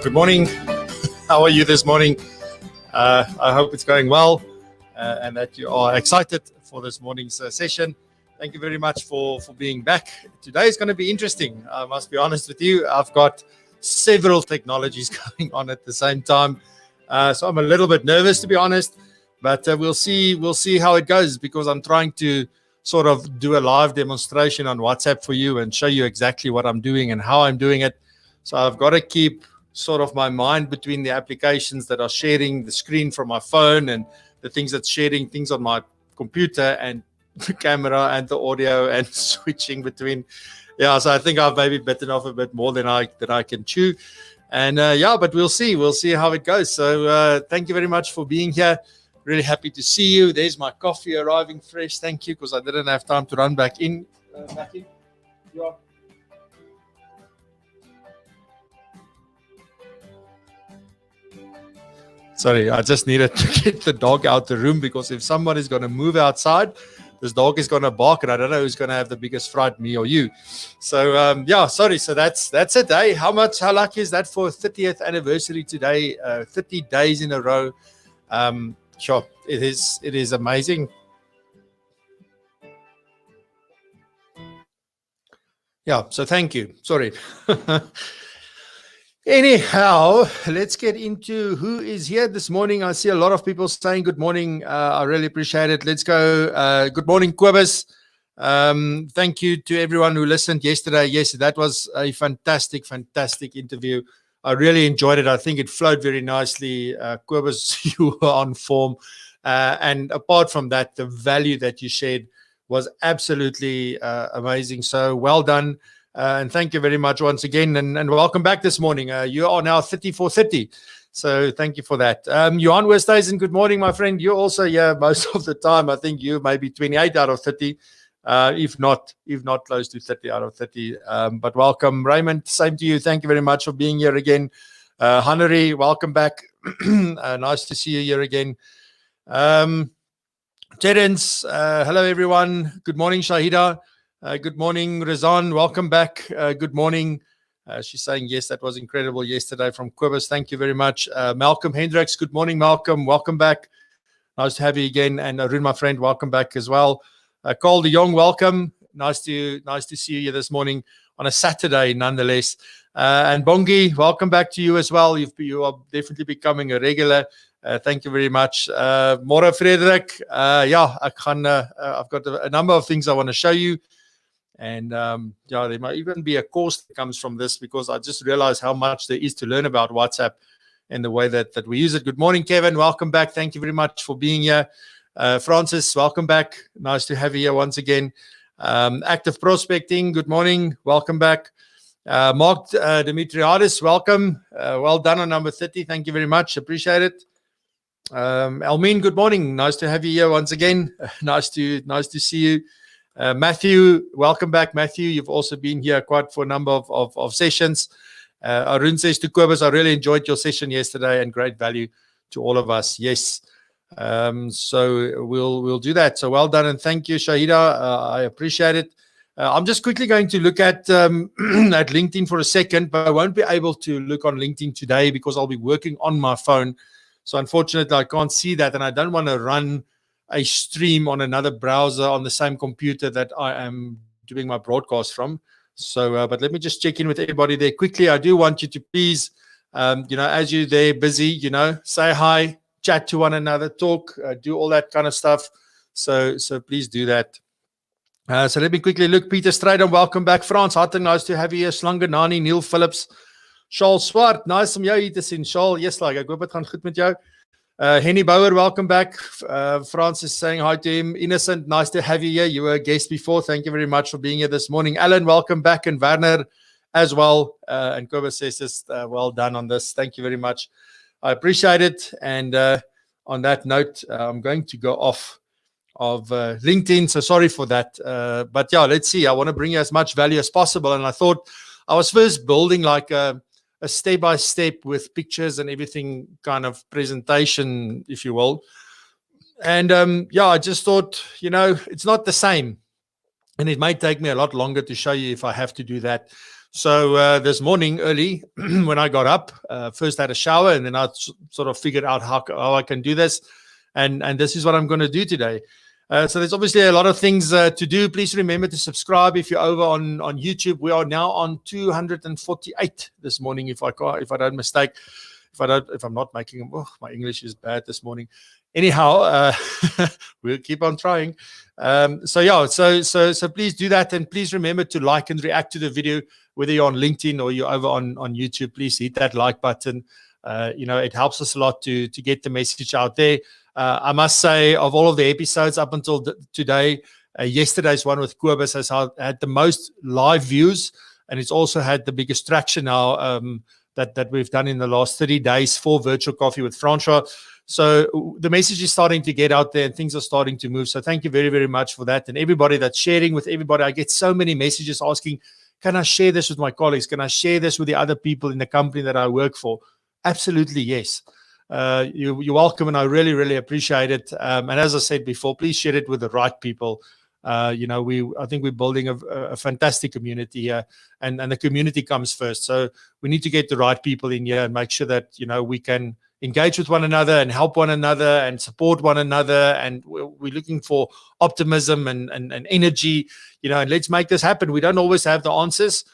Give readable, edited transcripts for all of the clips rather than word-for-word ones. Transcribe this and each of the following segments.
Good morning. How are you this morning? I hope it's going well and that you are excited for this morning's session. Thank you very much for being back. Today is going to be interesting. I must be honest with you. I've got several technologies going on at the same time. So I'm a little bit nervous, to be honest, but we'll see how it goes, because I'm trying to sort of do a live demonstration on WhatsApp for you and show you exactly what I'm doing and how I'm doing it. So I've got to keep sort of my mind between the applications that are sharing the screen from my phone and the things that's sharing things on my computer and the camera and the audio and switching between. Yeah, so I think I've maybe bitten off a bit more than I can chew. And but we'll see how it goes. So thank you very much for being here. Really happy to see you. There's my coffee arriving fresh. Thank you, because I didn't have time to run back in. Yeah. Sorry, I just needed to get the dog out the room, because if someone is going to move outside, this dog is going to bark, and I don't know who's going to have the biggest fright, me or you. So sorry. So that's it. Hey, how lucky is that for 30th anniversary today? 30 days in a row. Sure, it is amazing. Yeah, so thank you. Sorry. Anyhow, let's get into who is here this morning. I see a lot of people saying good morning. I really appreciate it. Let's go. Good morning, Kobus. Thank you to everyone who listened yesterday. Yes, that was a fantastic interview. I really enjoyed it. I think it flowed very nicely. Kobus, you were on form. And apart from that, the value that you shared was absolutely amazing. So well done. And thank you very much once again, and welcome back this morning. You are now 30. So thank you for that. Johan Westhuizen, good morning, my friend. You're also here most of the time. I think you may be 28 out of 30, if not close to 30 out of 30. But welcome, Raymond. Same to you. Thank you very much for being here again. Hanari, welcome back. Nice to see you here again. Terence, hello everyone. Good morning, Shahida. Good morning, Rizan. Welcome back. Good morning. She's saying, yes, that was incredible yesterday from Kobus. Thank you very much. Malcolm Hendricks. Good morning, Malcolm. Welcome back. Nice to have you again. And Arun, my friend, welcome back as well. Carl de Jong, welcome. Nice to see you here this morning on a Saturday, nonetheless. And Bongi, welcome back to you as well. You are definitely becoming a regular. Thank you very much. Mora Frederik. I've got a number of things I want to show you. And there might even be a course that comes from this, because I just realized how much there is to learn about WhatsApp and the way that we use it. Good morning, Kevin. Welcome back. Thank you very much for being here. Francis, welcome back. Nice to have you here once again. Active Prospecting, good morning. Welcome back. Mark Dimitriadis, welcome. Well done on number 30. Thank you very much. Appreciate it. Elmine, good morning. Nice to have you here once again. Nice to see you. Matthew, welcome back, Matthew. You've also been here quite for a number of sessions. Arun says to Kobus, I really enjoyed your session yesterday and great value to all of us. Yes. So we'll do that. So well done, and thank you, Shahida. I appreciate it. I'm just quickly going to look at at LinkedIn for a second, but I won't be able to look on LinkedIn today because I'll be working on my phone. So unfortunately, I can't see that, and I don't want to run a stream on another browser on the same computer that I am doing my broadcast from. So, but let me just check in with everybody there quickly. I do want you to please, as you're there busy, say hi, chat to one another, talk, do all that kind of stuff. So please do that. So let me quickly look. Peter Strydom, welcome back. Frans, hartelijk nice to have you here. Slangenani, Neil Phillips, Charles Swart, nice om jou hier te sien. Charles, yes, ek hoop het gaan goed met jou. Henny Bauer, welcome back. Francis saying hi to him. Innocent, nice to have you here. You were a guest before. Thank you very much for being here this morning. Alan, welcome back. And Werner as well. And Kobus says just well done on this. Thank you very much. I appreciate it. And on that note, I'm going to go off of LinkedIn. So sorry for that. But yeah, let's see. I want to bring you as much value as possible. And I thought I was first building like a step-by-step with pictures and everything kind of presentation, if you will. And I just thought, it's not the same. And it might take me a lot longer to show you if I have to do that. So this morning early, when I got up, first had a shower, and then I sort of figured out how I can do this. And this is what I'm going to do today. So there's obviously a lot of things to do. Please remember to subscribe if you're over on YouTube. We are now on 248 this morning, if I don't mistake. If I'm not making, my English is bad this morning. Anyhow, we'll keep on trying. So please do that, and please remember to like and react to the video, whether you're on LinkedIn or you're over on YouTube. Please hit that like button. It helps us a lot to get the message out there. I must say, of all of the episodes up until today, yesterday's one with Kobus has had the most live views, and it's also had the biggest traction now that we've done in the last 30 days for Virtual Coffee with Francois. So the message is starting to get out there, and things are starting to move. So thank you very, very much for that. And everybody that's sharing with everybody, I get so many messages asking, can I share this with my colleagues? Can I share this with the other people in the company that I work for? Absolutely, yes. You're welcome, and I really, really appreciate it. And as I said before, please share it with the right people. I think we're building a fantastic community here, and the community comes first. So we need to get the right people in here and make sure that, we can engage with one another and help one another and support one another. And we're looking for optimism and energy, and let's make this happen. We don't always have the answers,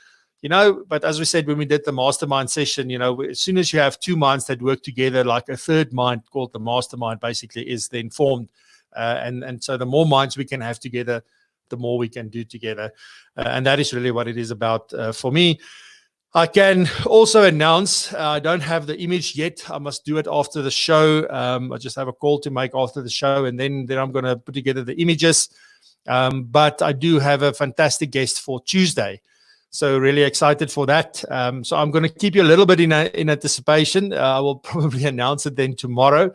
but as we said, when we did the mastermind session, as soon as you have two minds that work together, like a third mind called the mastermind basically is then formed. And so the more minds we can have together, the more we can do together. And that is really what it is about for me. I can also announce, I don't have the image yet. I must do it after the show. I just have a call to make after the show, and then I'm going to put together the images. But I do have a fantastic guest for Tuesday. So really excited for that. So I'm going to keep you a little bit in anticipation. I will probably announce it then tomorrow.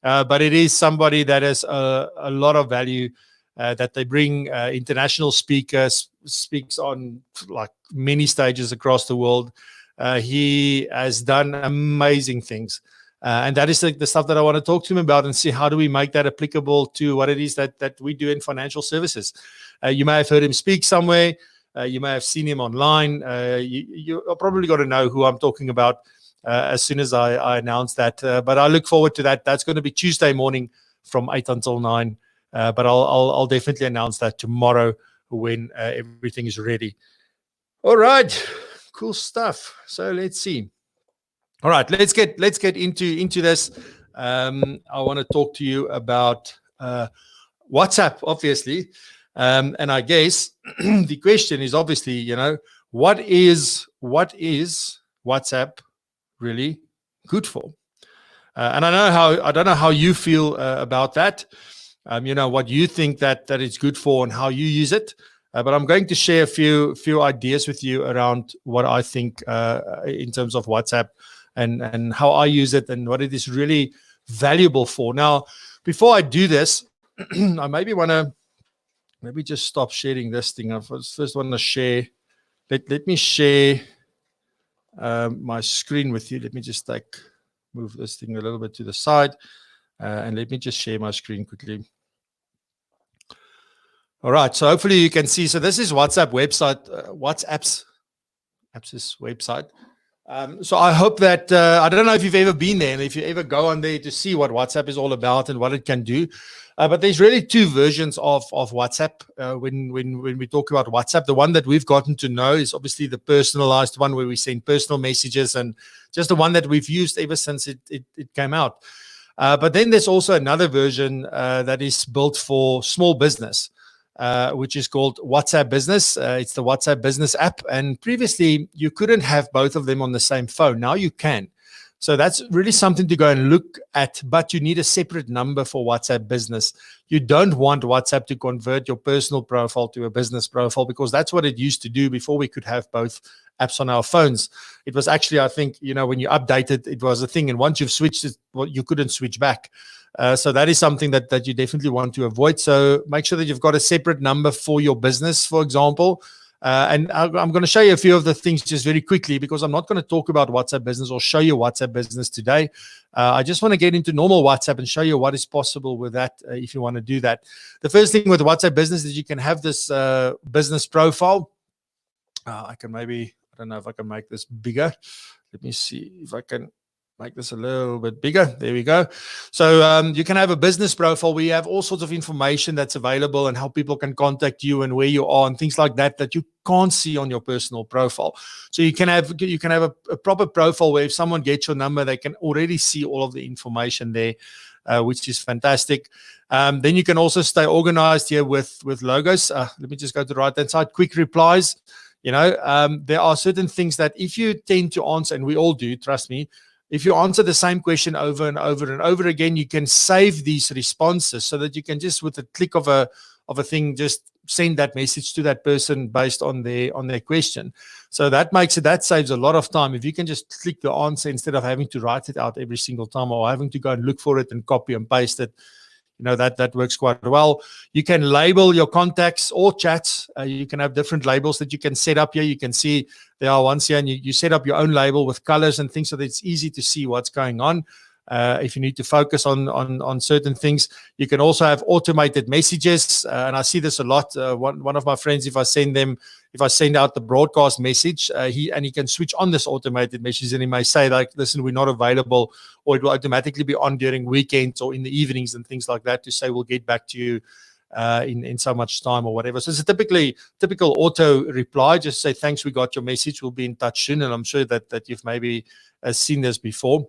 But it is somebody that has a lot of value that they bring. International speakers, speaks on like many stages across the world. He has done amazing things. And that is the stuff that I want to talk to him about and see how do we make that applicable to what it is that we do in financial services. You may have heard him speak somewhere. You may have seen him online. You're probably going to know who I'm talking about as soon as I announce that. But I look forward to that. That's going to be Tuesday morning from 8 until 9. But I'll definitely announce that tomorrow when everything is ready. All right, cool stuff. So let's see. All right, let's get into this. I want to talk to you about WhatsApp, obviously. And I guess the question is obviously, what is WhatsApp really good for? And I don't know how you feel about that. What you think that it's good for and how you use it. But I'm going to share a few ideas with you around what I think in terms of WhatsApp and how I use it and what it is really valuable for. Now, before I do this, I maybe just stop sharing this thing. I first want to share. Let me share my screen with you. Let me just move this thing a little bit to the side. And let me just share my screen quickly. All right, so hopefully you can see. So this is WhatsApp website, WhatsApp's website. So I hope that, I don't know if you've ever been there and if you ever go on there to see what WhatsApp is all about and what it can do. But there's really two versions of WhatsApp when we talk about WhatsApp. The one that we've gotten to know is obviously the personalized one where we send personal messages, and just the one that we've used ever since it came out. But then there's also another version that is built for small business, which is called WhatsApp Business. It's the WhatsApp Business app. And previously, you couldn't have both of them on the same phone. Now you can. So that's really something to go and look at, but you need a separate number for WhatsApp Business. You don't want WhatsApp to convert your personal profile to a business profile, because that's what it used to do before we could have both apps on our phones. It was actually, I think, when you updated, it was a thing. And once you've switched it, well, you couldn't switch back. So that is something that you definitely want to avoid. So make sure that you've got a separate number for your business, for example. And I'm going to show you a few of the things just very quickly, because I'm not going to talk about WhatsApp Business or show you WhatsApp Business today. I just want to get into normal WhatsApp and show you what is possible with that if you want to do that. The first thing with WhatsApp Business is you can have this business profile. I can maybe I don't know if I can make this bigger. Let me see if I can make this a little bit bigger. There we go. So you can have a business profile where you have all sorts of information that's available and how people can contact you and where you are and things like that that you can't see on your personal profile. So you can have a proper profile where if someone gets your number, they can already see all of the information there, which is fantastic. Then you can also stay organized here with logos. Let me just go to the right-hand side. Quick replies. There are certain things that if you tend to answer, and we all do, trust me, if you answer the same question over and over and over again, you can save these responses so that you can just, with a click of a thing, just send that message to that person based on their question. So that saves a lot of time. If you can just click the answer instead of having to write it out every single time or having to go and look for it and copy and paste it, that works quite well. You can label your contacts or chats. You can have different labels that you can set up here. You can see there are ones here, and you set up your own label with colors and things so that it's easy to see what's going on. If you need to focus on certain things, you can also have automated messages, and I see this a lot. One of my friends, if I send out the broadcast message, he can switch on this automated message, and he may say like, "Listen, we're not available," or it will automatically be on during weekends or in the evenings and things like that to say we'll get back to you in so much time or whatever. So it's a typical auto reply. Just say thanks, we got your message. We'll be in touch soon, and I'm sure that you've maybe seen this before.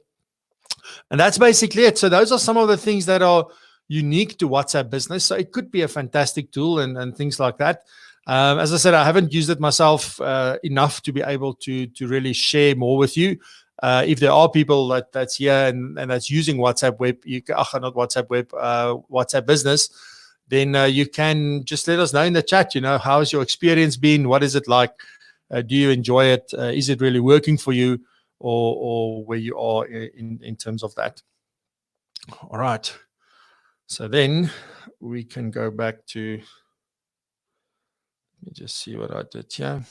And that's basically it. So those are some of the things that are unique to WhatsApp Business. So it could be a fantastic tool and things like that. As I said, I haven't used it myself enough to be able to really share more with you. If there are people that's here and that's using WhatsApp Web, not WhatsApp Web, WhatsApp Business, then you can just let us know in the chat, how's your experience been? What is it like? Do you enjoy it? Is it really working for you? Or where you are in terms of that. All right. So then we can go back to, let me just see what I did here.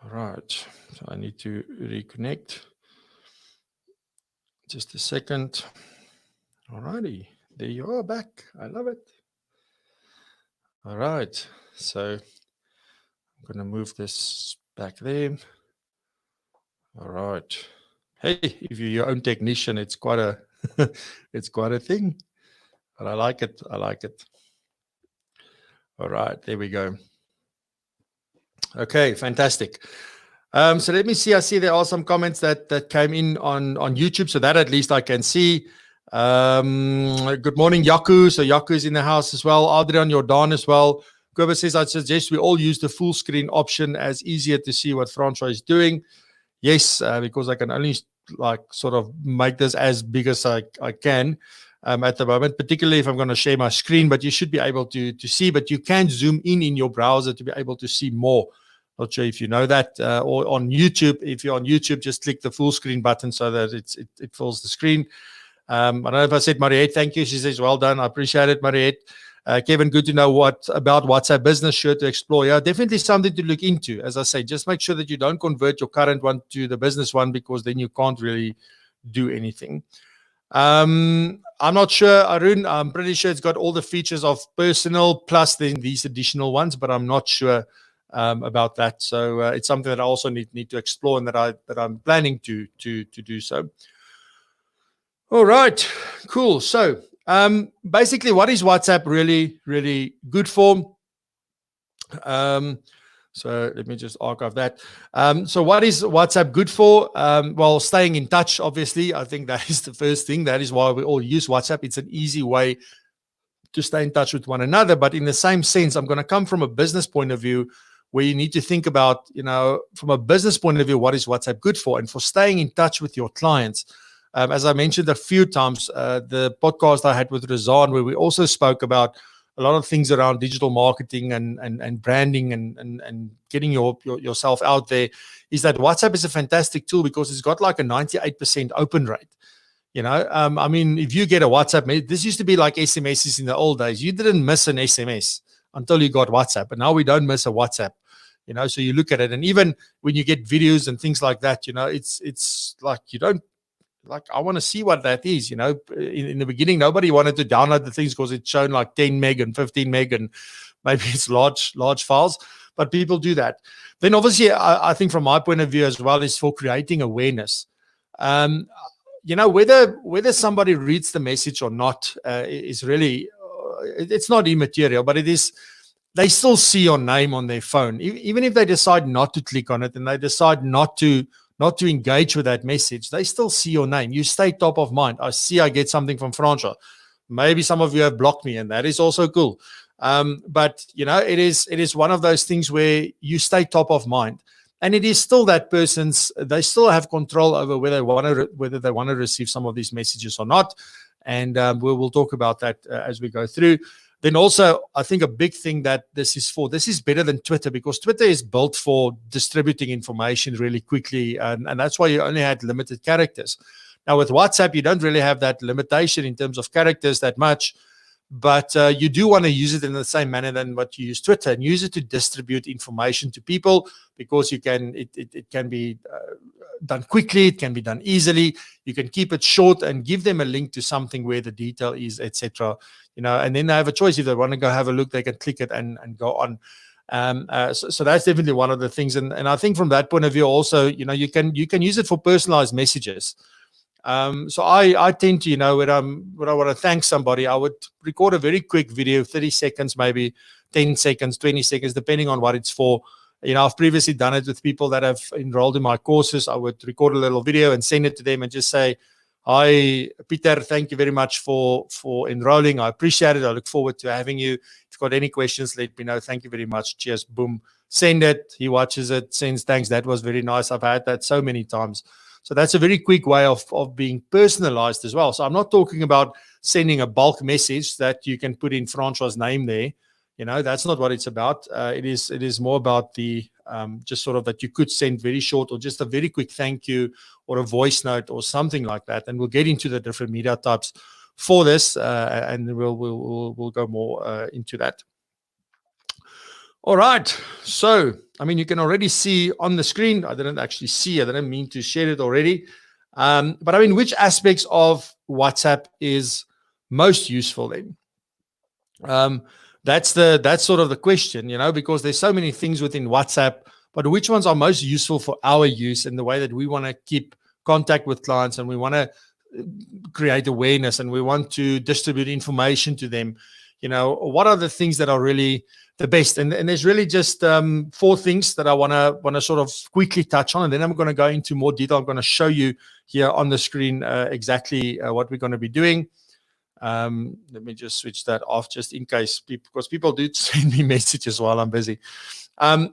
All right. So I need to reconnect. Just a second. All righty. There you are, back. I love it. All right. So I'm going to move this back there. All right. Hey, if you're your own technician, it's quite a it's quite a thing. But I like it. I like it. All right, there we go. Okay, fantastic. So let me see. I see there are some comments that came in on YouTube. So that at least I can see. Good morning, Yaku. So Yaku is in the house as well. Adrian Jordan as well. Whoever says, I suggest we all use the full screen option as easier to see what Francois is doing. Yes, because I can only sort of make this as big as I can at the moment, particularly if I'm going to share my screen, but you should be able to see, but you can zoom in your browser to be able to see more. Not sure if you know that, or on YouTube, if you're on YouTube, just click the full screen button so that it fills the screen. I don't know if I said Mariette, thank you. She says, well done. I appreciate it, Mariette. Kevin, good to know what about WhatsApp Business, sure to explore. Yeah, definitely something to look into. As I say, just make sure that you don't convert your current one to the business one, because then you can't really do anything. I'm not sure, Arun. I'm pretty sure it's got all the features of personal plus then these additional ones, but I'm not sure about that. So it's something that I also need to explore, and that I'm planning to do so. All right, cool. So basically, what is WhatsApp really, really good for? So let me just archive that. So what is WhatsApp good for? Well, staying in touch, obviously. I think that is the first thing. That is why we all use WhatsApp. It's an easy way to stay in touch with one another. But in the same sense, I'm going to come from a business point of view, where you need to think about, from a business point of view, what is WhatsApp good for? And for staying in touch with your clients. As I mentioned a few times, the podcast I had with Razan, where we also spoke about a lot of things around digital marketing and branding and getting yourself out there, is that WhatsApp is a fantastic tool because it's got like a 98% open rate. I mean, if you get a WhatsApp, this used to be like SMSs in the old days. You didn't miss an SMS until you got WhatsApp, and now we don't miss a WhatsApp. So you look at it, and even when you get videos and things like that, it's like you don't. Like, I want to see what that is. In the beginning, nobody wanted to download the things because it's shown like 10 meg and 15 meg. maybe it's large files, but people do that. Then obviously, I think from my point of view as well is for creating awareness. Whether somebody reads the message or not is really, it's not immaterial, but it is, they still see your name on their phone. Even if they decide not to click on it and they decide not to engage with that message, they still see your name. You stay top of mind. I get something from Francois. Maybe some of you have blocked me, and that is also cool. But it is one of those things where you stay top of mind, and it is still that person's. They still have control over whether they want to receive some of these messages or not, and we'll talk about that as we go through. Then also, I think a big thing that this is better than Twitter, because Twitter is built for distributing information really quickly, and that's why you only had limited characters. Now with WhatsApp, you don't really have that limitation in terms of characters that much, but you do want to use it in the same manner than what you use Twitter, and use it to distribute information to people, because it can be done quickly, it can be done easily. You can keep it short and give them a link to something where the detail is, etc. And then they have a choice. If they want to go have a look, they can click it and go on. So that's definitely one of the things. And I think from that point of view also, you can use it for personalized messages. So I tend to, when I want to thank somebody, I would record a very quick video, 30 seconds, maybe 10 seconds, 20 seconds, depending on what it's for. I've previously done it with people that have enrolled in my courses. I would record a little video and send it to them and just say, "Hi, Peter, thank you very much for enrolling. I appreciate it. I look forward to having you. If you've got any questions, let me know. Thank you very much. Cheers." Boom. Send it. He watches it, sends thanks. That was very nice. I've had that so many times. So that's a very quick way of being personalized as well. So I'm not talking about sending a bulk message that you can put in Francois' name there. That's not what it's about. It is more about the just sort of that you could send very short, or just a very quick thank you, or a voice note or something like that. And we'll get into the different media types for this, and we'll go more into that. All right. So, you can already see on the screen. I didn't mean to share it already. But which aspects of WhatsApp is most useful then? That's sort of the question, because there's so many things within WhatsApp, but which ones are most useful for our use and the way that we want to keep contact with clients, and we want to create awareness, and we want to distribute information to them. What are the things that are really the best? And there's really just 4 things that I want to sort of quickly touch on, and then I'm going to go into more detail. I'm going to show you here on the screen exactly what we're going to be doing. Let me just switch that off just in case, because people do send me messages while I'm busy.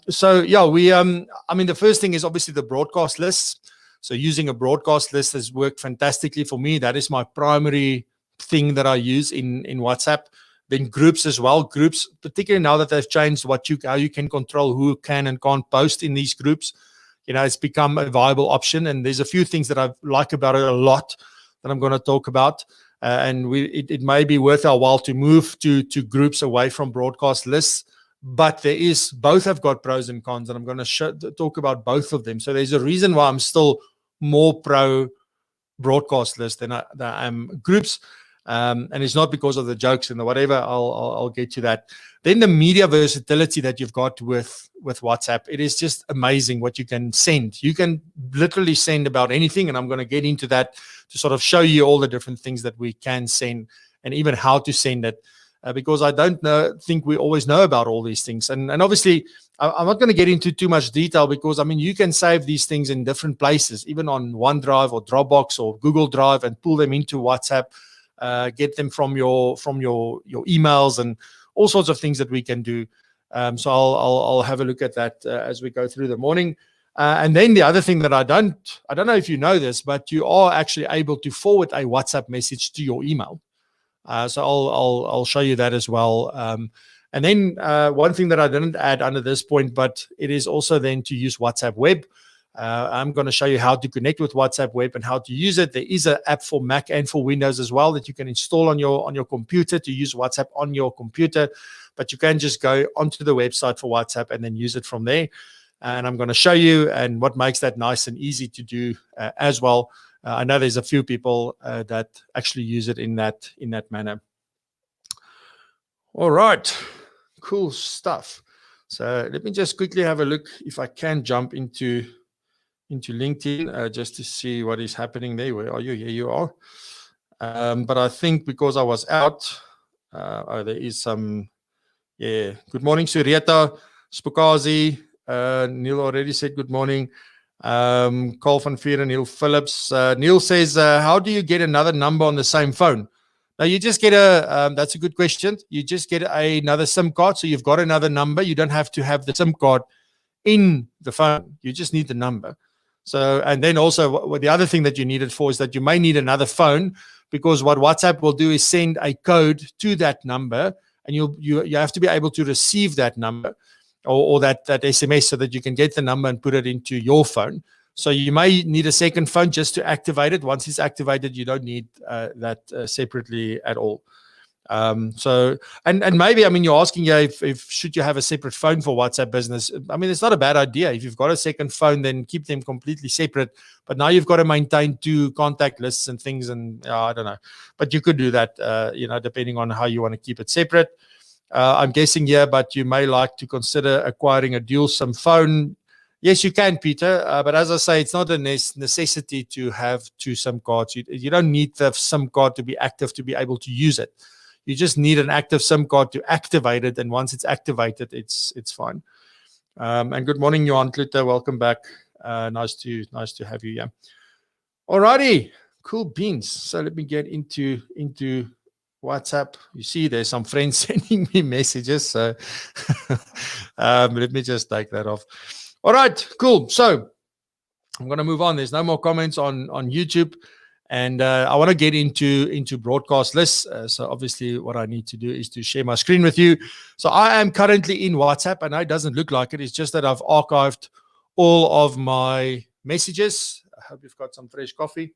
So yeah, the first thing is obviously the broadcast lists. So using a broadcast list has worked fantastically for me. That is my primary thing that I use in WhatsApp. Then groups as well. Groups, particularly now that they've changed how you can control who can and can't post in these groups. It's become a viable option. And there's a few things that I like about it a lot that I'm going to talk about. And it may be worth our while to move to groups away from broadcast lists, but both have got pros and cons, and I'm going to talk about both of them. So there's a reason why I'm still more pro broadcast list than I am groups, and it's not because of the jokes and the whatever. I'll get to that. Then the media versatility that you've got with WhatsApp, it is just amazing what you can send. You can literally send about anything, and I'm going to get into that to sort of show you all the different things that we can send, and even how to send it, because I don't think we always know about all these things. And obviously, I'm not going to get into too much detail, because you can save these things in different places, even on OneDrive or Dropbox or Google Drive, and pull them into WhatsApp, get them from your emails, and all sorts of things that we can do. So I'll have a look at that as we go through the morning. And then the other thing that I don't know if you know this, but you are actually able to forward a WhatsApp message to your email. So I'll show you that as well. And then one thing that I didn't add under this point, but it is also then to use WhatsApp Web. I'm going to show you how to connect with WhatsApp Web and how to use it. There is an app for Mac and for Windows as well that you can install on your computer to use WhatsApp on your computer. But you can just go onto the website for WhatsApp and then use it from there. And I'm going to show you and what makes that nice and easy to do as well. I know there's a few people that actually use it in that manner. All right. cool stuff. So let me just quickly have a look if I can jump into LinkedIn just to see what is happening there. Where are you? Here you are. But I think because I was out, there is some, yeah. Good morning, Surieta, Spukazi. Neil already said good morning. Carl van Vieren, Neil Phillips. Neil says, how do you get another number on the same phone? Now, you just get that's a good question. You just get another SIM card. So you've got another number. You don't have to have the SIM card in the phone. You just need the number. So, and then also the other thing that you need it for is that you may need another phone, because what WhatsApp will do is send a code to that number, and you have to be able to receive that number or that SMS so that you can get the number and put it into your phone. So you may need a second phone just to activate it. Once it's activated, you don't need that separately at all. So, and maybe, I mean, you're asking, if should you have a separate phone for WhatsApp business? I mean, it's not a bad idea. If you've got a second phone, then keep them completely separate. But now you've got to maintain 2 contact lists and things, and I don't know. But you could do that, depending on how you want to keep it separate. I'm guessing here, but you may like to consider acquiring a dual SIM phone. Yes, you can, Peter. But as I say, it's not a necessity to have 2 SIM cards. You don't need the SIM card to be active to be able to use it. You just need an active SIM card to activate it, and once it's activated, it's fine. And good morning, Johan Kluter. Welcome back. Nice to have you. Yeah. Alrighty, cool beans. So let me get into WhatsApp. You see, there's some friends sending me messages. So let me just take that off. All right, cool. So I'm going to move on. There's no more comments on YouTube. And I want to get into broadcast lists. So obviously what I need to do is to share my screen with you. So I am currently in WhatsApp. I know it doesn't look like it. It's just that I've archived all of my messages. I hope you've got some fresh coffee.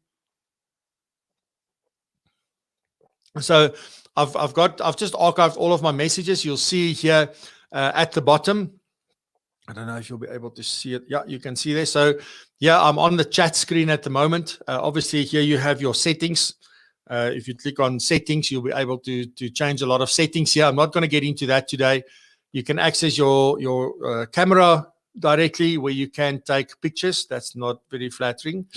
So I've just archived all of my messages. You'll see here at the bottom. I don't know if you'll be able to see it. Yeah, you can see there. So yeah, I'm on the chat screen at the moment. Obviously here you have your settings. If you click on settings, you'll be able to change a lot of settings here. I'm not going to get into that today. You can access your camera directly, where you can take pictures. That's not very flattering.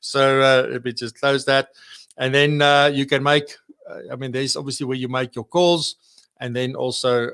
So let me just close that. And then you can make, there's obviously where you make your calls, and then also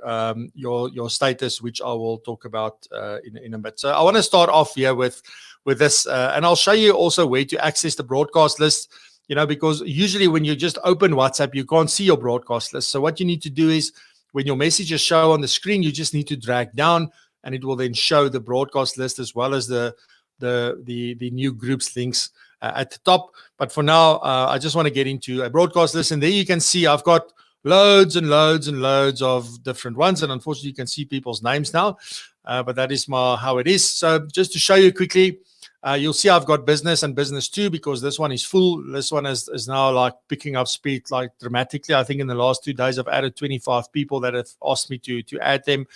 your status, which I will talk about in a bit. So I want to start off here with this, and I'll show you also where to access the broadcast list, because usually when you just open WhatsApp, you can't see your broadcast list. So what you need to do is, when your messages show on the screen, you just need to drag down, and it will then show the broadcast list as well as the new groups links at the top. But for now, I just want to get into a broadcast list, and there you can see I've got loads and loads and loads of different ones, and unfortunately you can see people's names now, but that is how it is. So just to show you quickly, you'll see I've got business and business too, because this one is full. This one is now like picking up speed like dramatically. I think in the last 2 days I've added 25 people that have asked me to add them.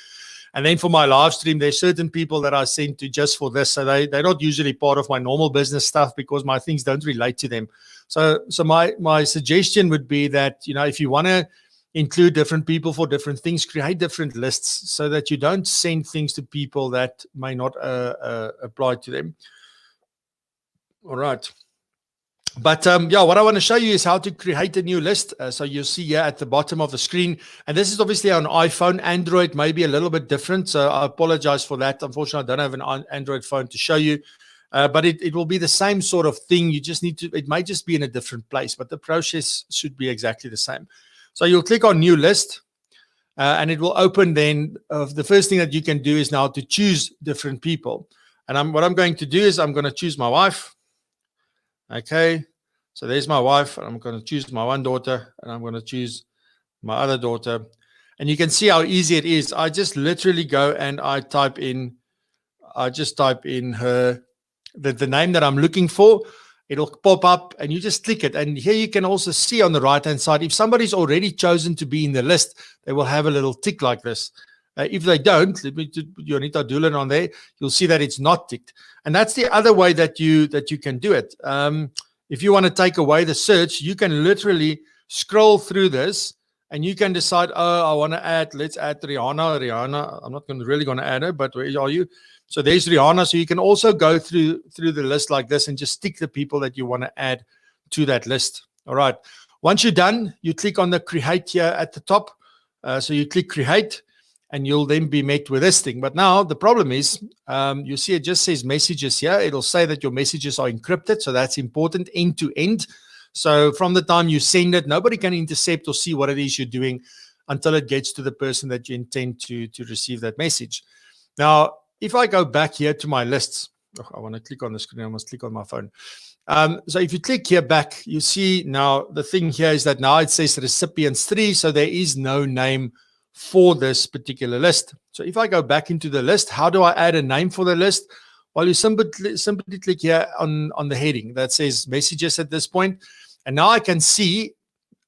And then for my live stream, there's certain people that I send to just for this. So they're not usually part of my normal business stuff, because my things don't relate to them. So my suggestion would be that, if you want to include different people for different things, create different lists so that you don't send things to people that may not apply to them. All right. But what I want to show you is how to create a new list. So you'll see here at the bottom of the screen, and this is obviously on iPhone. Android may be a little bit different, so I apologize for that. Unfortunately, I don't have an Android phone to show you, but it will be the same sort of thing. You just need to, it might just be in a different place, but the process should be exactly the same. So you'll click on new list, and it will open then. The first thing that you can do is now to choose different people. And what I'm going to do is I'm going to choose my wife. Okay, so there's my wife, and I'm going to choose my one daughter, and I'm going to choose my other daughter. And you can see how easy it is. I just literally go and I type in her, the name that I'm looking for. It'll pop up, and you just click it. And here you can also see on the right-hand side, if somebody's already chosen to be in the list, they will have a little tick like this. If they don't, let me put Jonita Doolan on there. You'll see that it's not ticked. And that's the other way that you can do it. If you want to take away the search, you can literally scroll through this, and you can decide, oh, I want to add, let's add Rihanna. I'm not really going to add her, but where are you? So there's Rihanna. So you can also go through the list like this and just stick the people that you want to add to that list. All right. Once you're done, you click on the create here at the top. So you click create, and you'll then be met with this thing. But now the problem is, you see it just says messages here. It'll say that your messages are encrypted. So that's important, end to end. So from the time you send it, nobody can intercept or see what it is you're doing until it gets to the person that you intend to receive that message. Now, if I go back here to my lists, I want to click on the screen. I must click on my phone. So if you click here back, you see now the thing here is that now it says recipients 3. So there is no name for this particular list. So if I go back into the list, how do I add a name for the list? Well, you simply click here on the heading that says messages at this point. And now I can see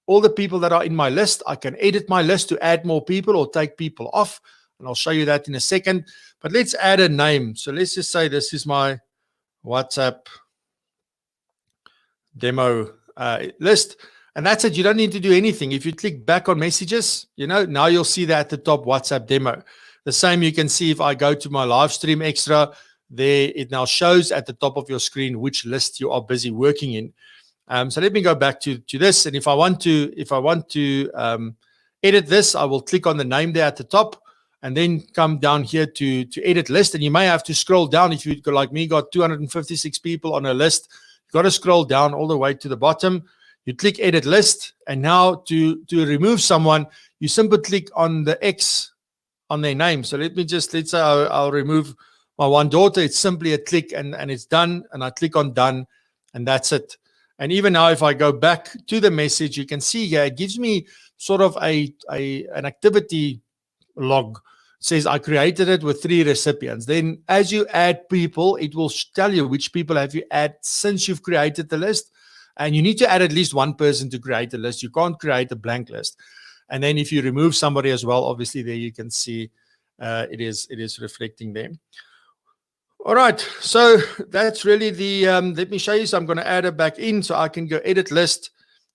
all the people that are in my list. I can edit my list to add more people or take people off. And I'll show you that in a second. But let's add a name. So let's just say this is my WhatsApp demo list. And that's it. You don't need to do anything. If you click back on messages, now you'll see that at the top, WhatsApp demo. The same you can see if I go to my live stream extra, there it now shows at the top of your screen which list you are busy working in. So let me go back to this. And if I want to edit this, I will click on the name there at the top and then come down here to edit list. And you may have to scroll down if you, like me, got 256 people on a list. You've got to scroll down all the way to the bottom. You click edit list. And now to remove someone, you simply click on the X on their name. So let's say I'll remove my one daughter. It's simply a click and it's done. And I click on done and that's it. And even now, if I go back to the message, you can see here, it gives me sort of an activity log. It says I created it with 3 recipients. Then as you add people, it will tell you which people have you added since you've created the list. And you need to add at least one person to create a list. You can't create a blank list. And then if you remove somebody as well, obviously there you can see it is reflecting there. All right, so that's really the, let me show you. So I'm going to add it back in so I can go edit list,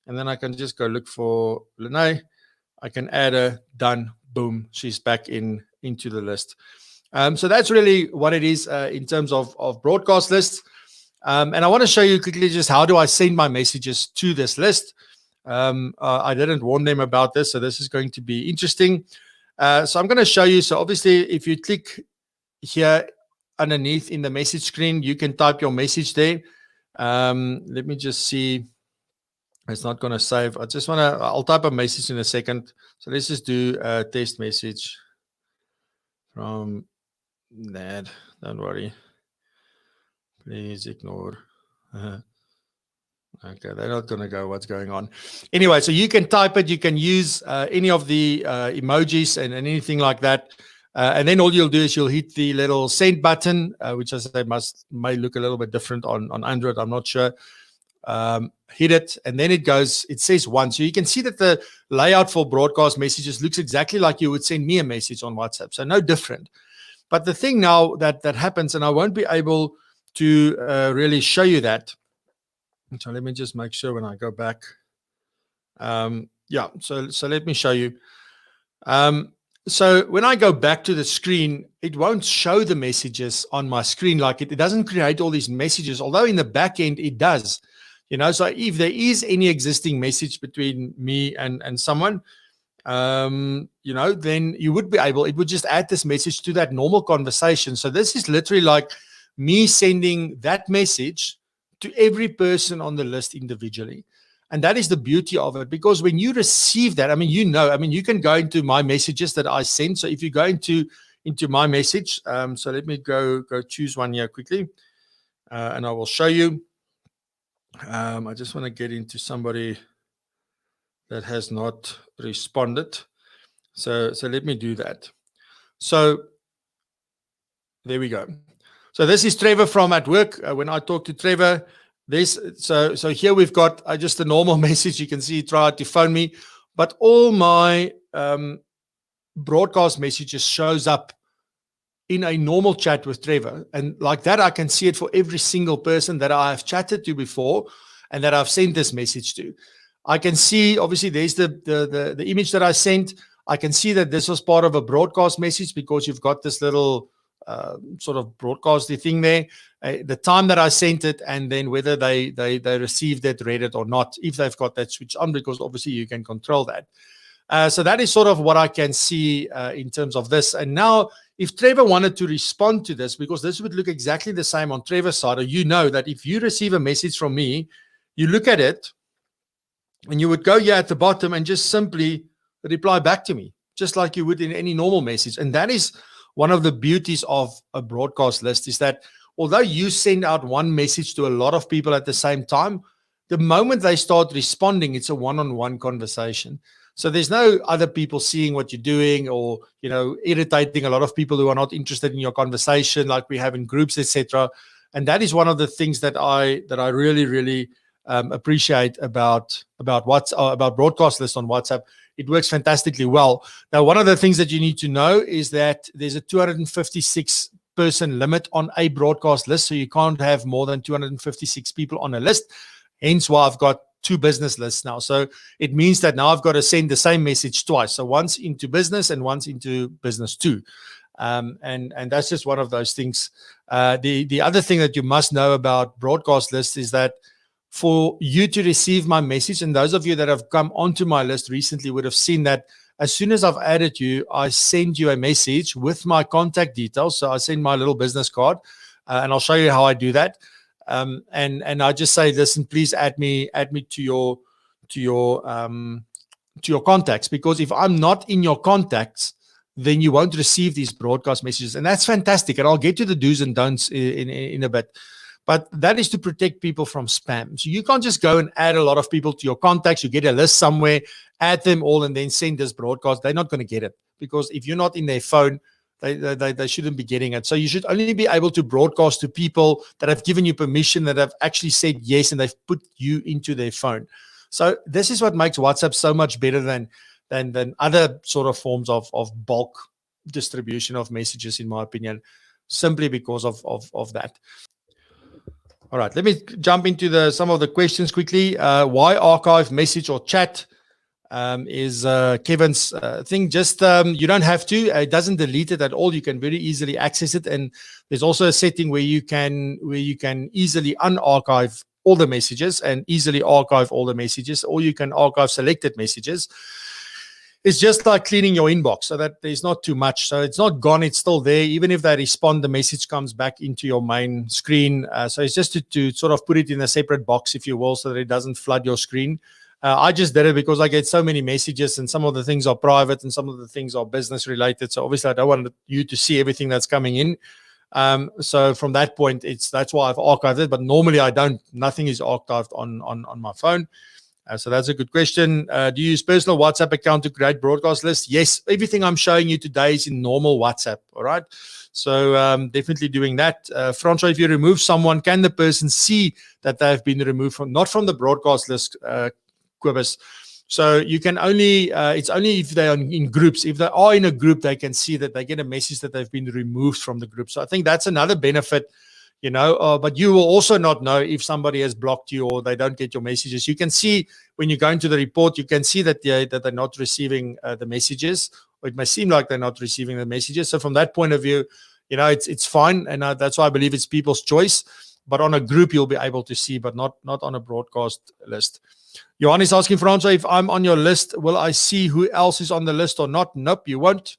and then I can just go look for Lene. I can add her, done, boom, she's back into the list. So that's really what it is in terms of broadcast lists. And I want to show you quickly just how do I send my messages to this list. I didn't warn them about this, so this is going to be interesting. So I'm going to show you. So obviously, if you click here, underneath in the message screen, you can type your message there. Let me just see. It's not going to save. I'll type a message in a second. So let's just do a test message from Dad. Don't worry. Please ignore. Okay, they're not going to go. What's going on? Anyway, so you can type it. You can use any of the emojis and anything like that. And then all you'll do is you'll hit the little send button, which I say may look a little bit different on Android. I'm not sure. Hit it, and then it says 1. So you can see that the layout for broadcast messages looks exactly like you would send me a message on WhatsApp. So no different. But the thing now that happens, and I won't be able to really show you that. So let me just make sure when I go back. Yeah, so let me show you. So when I go back to the screen, it won't show the messages on my screen. Like it doesn't create all these messages, although in the back end it does. So if there is any existing message between me and someone, then you would be able, it would just add this message to that normal conversation. So this is literally like me sending that message to every person on the list individually. And that is the beauty of it, because when you receive that, you can go into my messages that I send. So if you go into my message, so let me go choose one here quickly, and I will show you. I just want to get into somebody that has not responded. So let me do that. So there we go. So this is Trevor from at work. When I talk to Trevor, so here we've got just a normal message. You can see he tried to phone me, but all my broadcast messages shows up in a normal chat with Trevor. And like that, I can see it for every single person that I have chatted to before and that I've sent this message to. I can see, obviously, there's the image that I sent. I can see that this was part of a broadcast message because you've got this little sort of broadcasty thing there. The time that I sent it, and then whether they received it, read it or not, if they've got that switch on, because obviously you can control that. So that is sort of what I can see in terms of this. And now, if Trevor wanted to respond to this, because this would look exactly the same on Trevor's side, or you know that if you receive a message from me, you look at it, and you would go here at the bottom and just simply reply back to me, just like you would in any normal message. And that is one of the beauties of a broadcast list, is that although you send out one message to a lot of people at the same time, the moment they start responding, it's a one-on-one conversation. So there's no other people seeing what you're doing, or, you know, irritating a lot of people who are not interested in your conversation, like we have in groups, etc. And that is one of the things that I really, really appreciate about broadcast lists on WhatsApp. It works fantastically well. Now, one of the things that you need to know is that there's a 256 person limit on a broadcast list, so you can't have more than 256 people on a list. Hence why I've got 2 business lists now. So it means that now I've got to send the same message twice. So once into business and once into business 2. And that's just one of those things. The other thing that you must know about broadcast lists is that for you to receive my message, and those of you that have come onto my list recently would have seen that as soon as I've added you, I send you a message with my contact details. So I send my little business card, and I'll show you how I do that. And I just say, listen, please add me to your contacts, because if I'm not in your contacts, then you won't receive these broadcast messages. And that's fantastic. And I'll get to the do's and don'ts in a bit. But that is to protect people from spam. So you can't just go and add a lot of people to your contacts. You get a list somewhere, add them all, and then send this broadcast. They're not going to get it, because if you're not in their phone, they shouldn't be getting it. So you should only be able to broadcast to people that have given you permission, that have actually said yes, and they've put you into their phone. So this is what makes WhatsApp so much better than other sort of forms of bulk distribution of messages, in my opinion, simply because of that. All right, let me jump into some of the questions quickly. Why archive message or chat is Kevin's thing. Just you don't have to. It doesn't delete it at all. You can very easily access it, and there's also a setting where you can easily unarchive all the messages and easily archive all the messages, or you can archive selected messages. It's just like cleaning your inbox, so that there's not too much. So it's not gone, it's still there. Even if they respond, the message comes back into your main screen. So it's just to sort of put it in a separate box, if you will, so that it doesn't flood your screen. I just did it because I get so many messages, and some of the things are private and some of the things are business related. So obviously I don't want you to see everything that's coming in. So from that point, that's why I've archived it. But normally I don't. Nothing is archived on my phone. So that's a good question. Do you use personal WhatsApp account to create broadcast lists? Yes, everything I'm showing you today is in normal WhatsApp. All right. So definitely doing that. Francois, if you remove someone, can the person see that they've been removed not from the broadcast list, Quibus? So you can only, it's only if they are in groups. If they are in a group, they can see that they get a message that they've been removed from the group. So I think that's another benefit. But you will also not know if somebody has blocked you or they don't get your messages. You can see when you go into the report, you can see that they're not receiving the messages, or it may seem like they're not receiving the messages. So from that point of view, it's fine, and that's why I believe it's people's choice. But on a group, you'll be able to see, but not on a broadcast list. Johan is asking, Francois, if I'm on your list, will I see who else is on the list or not? Nope, you won't.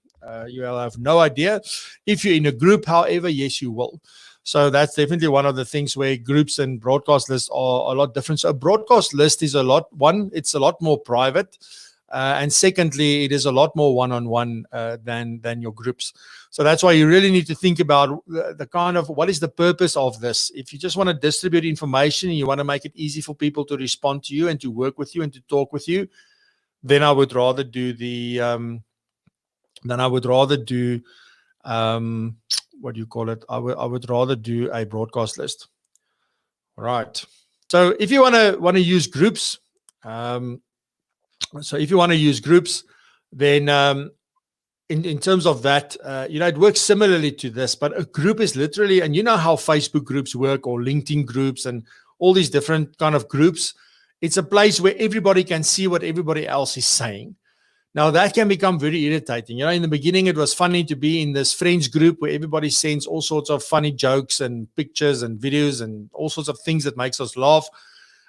You will have no idea. If you're in a group, however, yes, you will. So that's definitely one of the things where groups and broadcast lists are a lot different. So a broadcast list is it's a lot more private. And secondly, it is a lot more one-on-one than your groups. So that's why you really need to think about the kind of, what is the purpose of this? If you just want to distribute information and you want to make it easy for people to respond to you and to work with you and to talk with you, then I would rather do what do you call it? I would rather do a broadcast list. All right. So if you want to use groups, then in terms of that, it works similarly to this. But a group is literally, and you know how Facebook groups work, or LinkedIn groups, and all these different kind of groups. It's a place where everybody can see what everybody else is saying. Now, that can become very irritating. In the beginning, it was funny to be in this friends group where everybody sends all sorts of funny jokes and pictures and videos and all sorts of things that makes us laugh.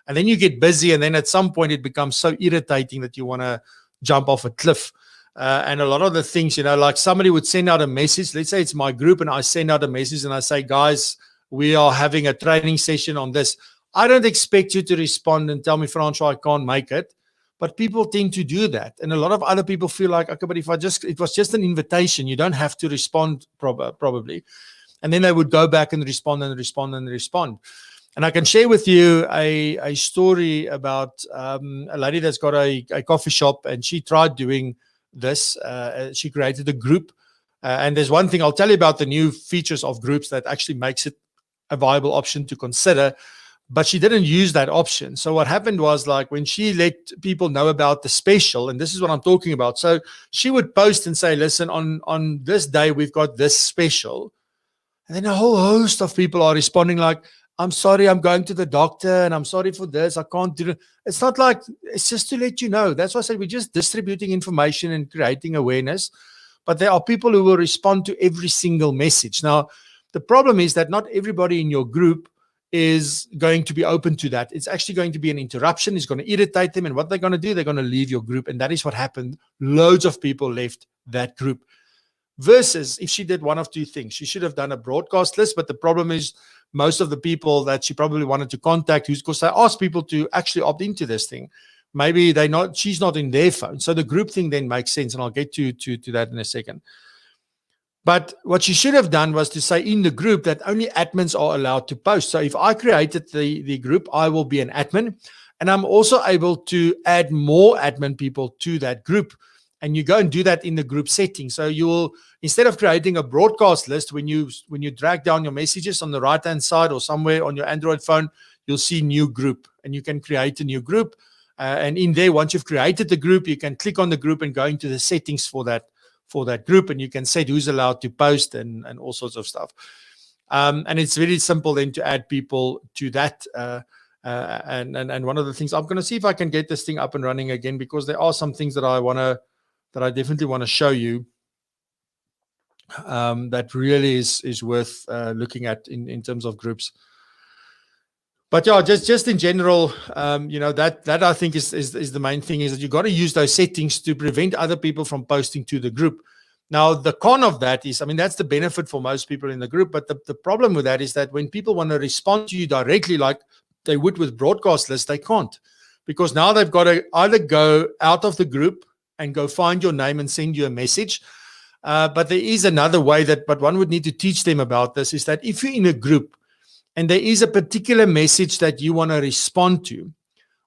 And then you get busy, and then at some point it becomes so irritating that you want to jump off a cliff. And a lot of the things, like somebody would send out a message. Let's say it's my group, and I send out a message and I say, guys, we are having a training session on this. I don't expect you to respond and tell me, Francois, I can't make it. But people tend to do that. And a lot of other people feel like, okay, but if it was just an invitation, you don't have to respond probably. And then they would go back and respond and respond and respond. And I can share with you a story about a lady that's got a coffee shop, and she tried doing this. She created a group. And there's one thing I'll tell you about the new features of groups that actually makes it a viable option to consider. But she didn't use that option. So what happened was, like, when she let people know about the special, and this is what I'm talking about. So she would post and say, listen, on this day, we've got this special. And then a whole host of people are responding like, I'm sorry, I'm going to the doctor, and I'm sorry for this. I can't do it. It's not like, it's just to let you know. That's why I said we're just distributing information and creating awareness. But there are people who will respond to every single message. Now, the problem is that not everybody in your group is going to be open to that. It's actually going to be an interruption. It's going to irritate them. And what they're going to do, they're going to leave your group. And that is what happened. Loads of people left that group. Versus if she did one of two things. She should have done a broadcast list. But the problem is most of the people that she probably wanted to contact, because I asked people to actually opt into this thing. Maybe she's not in their phone. So the group thing then makes sense. And I'll get to that in a second. But what she should have done was to say in the group that only admins are allowed to post. So if I created the group, I will be an admin. And I'm also able to add more admin people to that group. And you go and do that in the group settings. So you will, instead of creating a broadcast list, when you drag down your messages on the right-hand side or somewhere on your Android phone, you'll see new group. And you can create a new group. And in there, once you've created the group, you can click on the group and go into the settings for that group, and you can set who's allowed to post and all sorts of stuff. And it's very simple then to add people to that. And one of the things, I'm going to see if I can get this thing up and running again, because there are some things that I definitely want to show you that really is worth looking at in terms of groups. But yeah, just in general, that I think is the main thing, is that you got to use those settings to prevent other people from posting to the group. Now, the con of that is, that's the benefit for most people in the group. But the problem with that is that when people want to respond to you directly, like they would with broadcast lists, they can't, because now they've got to either go out of the group and go find your name and send you a message. But there is another way but one would need to teach them about this, is that if you're in a group, and there is a particular message that you want to respond to,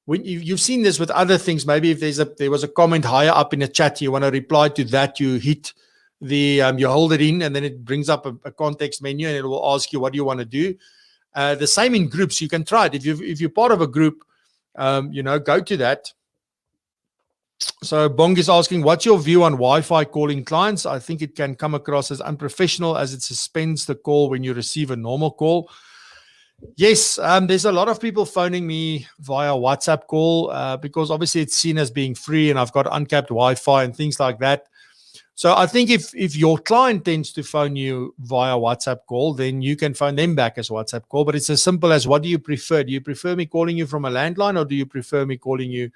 when you've seen this with other things, maybe if there was a comment higher up in a chat, you want to reply to that, you hit you hold it in, and then it brings up a context menu, and it will ask you, what do you want to do? The same in groups. You can try it. If you're part of a group, go to that. So Bong is asking, what's your view on Wi-Fi calling clients? I think it can come across as unprofessional, as it suspends the call when you receive a normal call. Yes, there's a lot of people phoning me via WhatsApp call because obviously it's seen as being free, and I've got uncapped Wi-Fi and things like that. So I think if your client tends to phone you via WhatsApp call, then you can phone them back as WhatsApp call. But it's as simple as, what do you prefer? Do you prefer me calling you from a landline, or do you prefer me calling you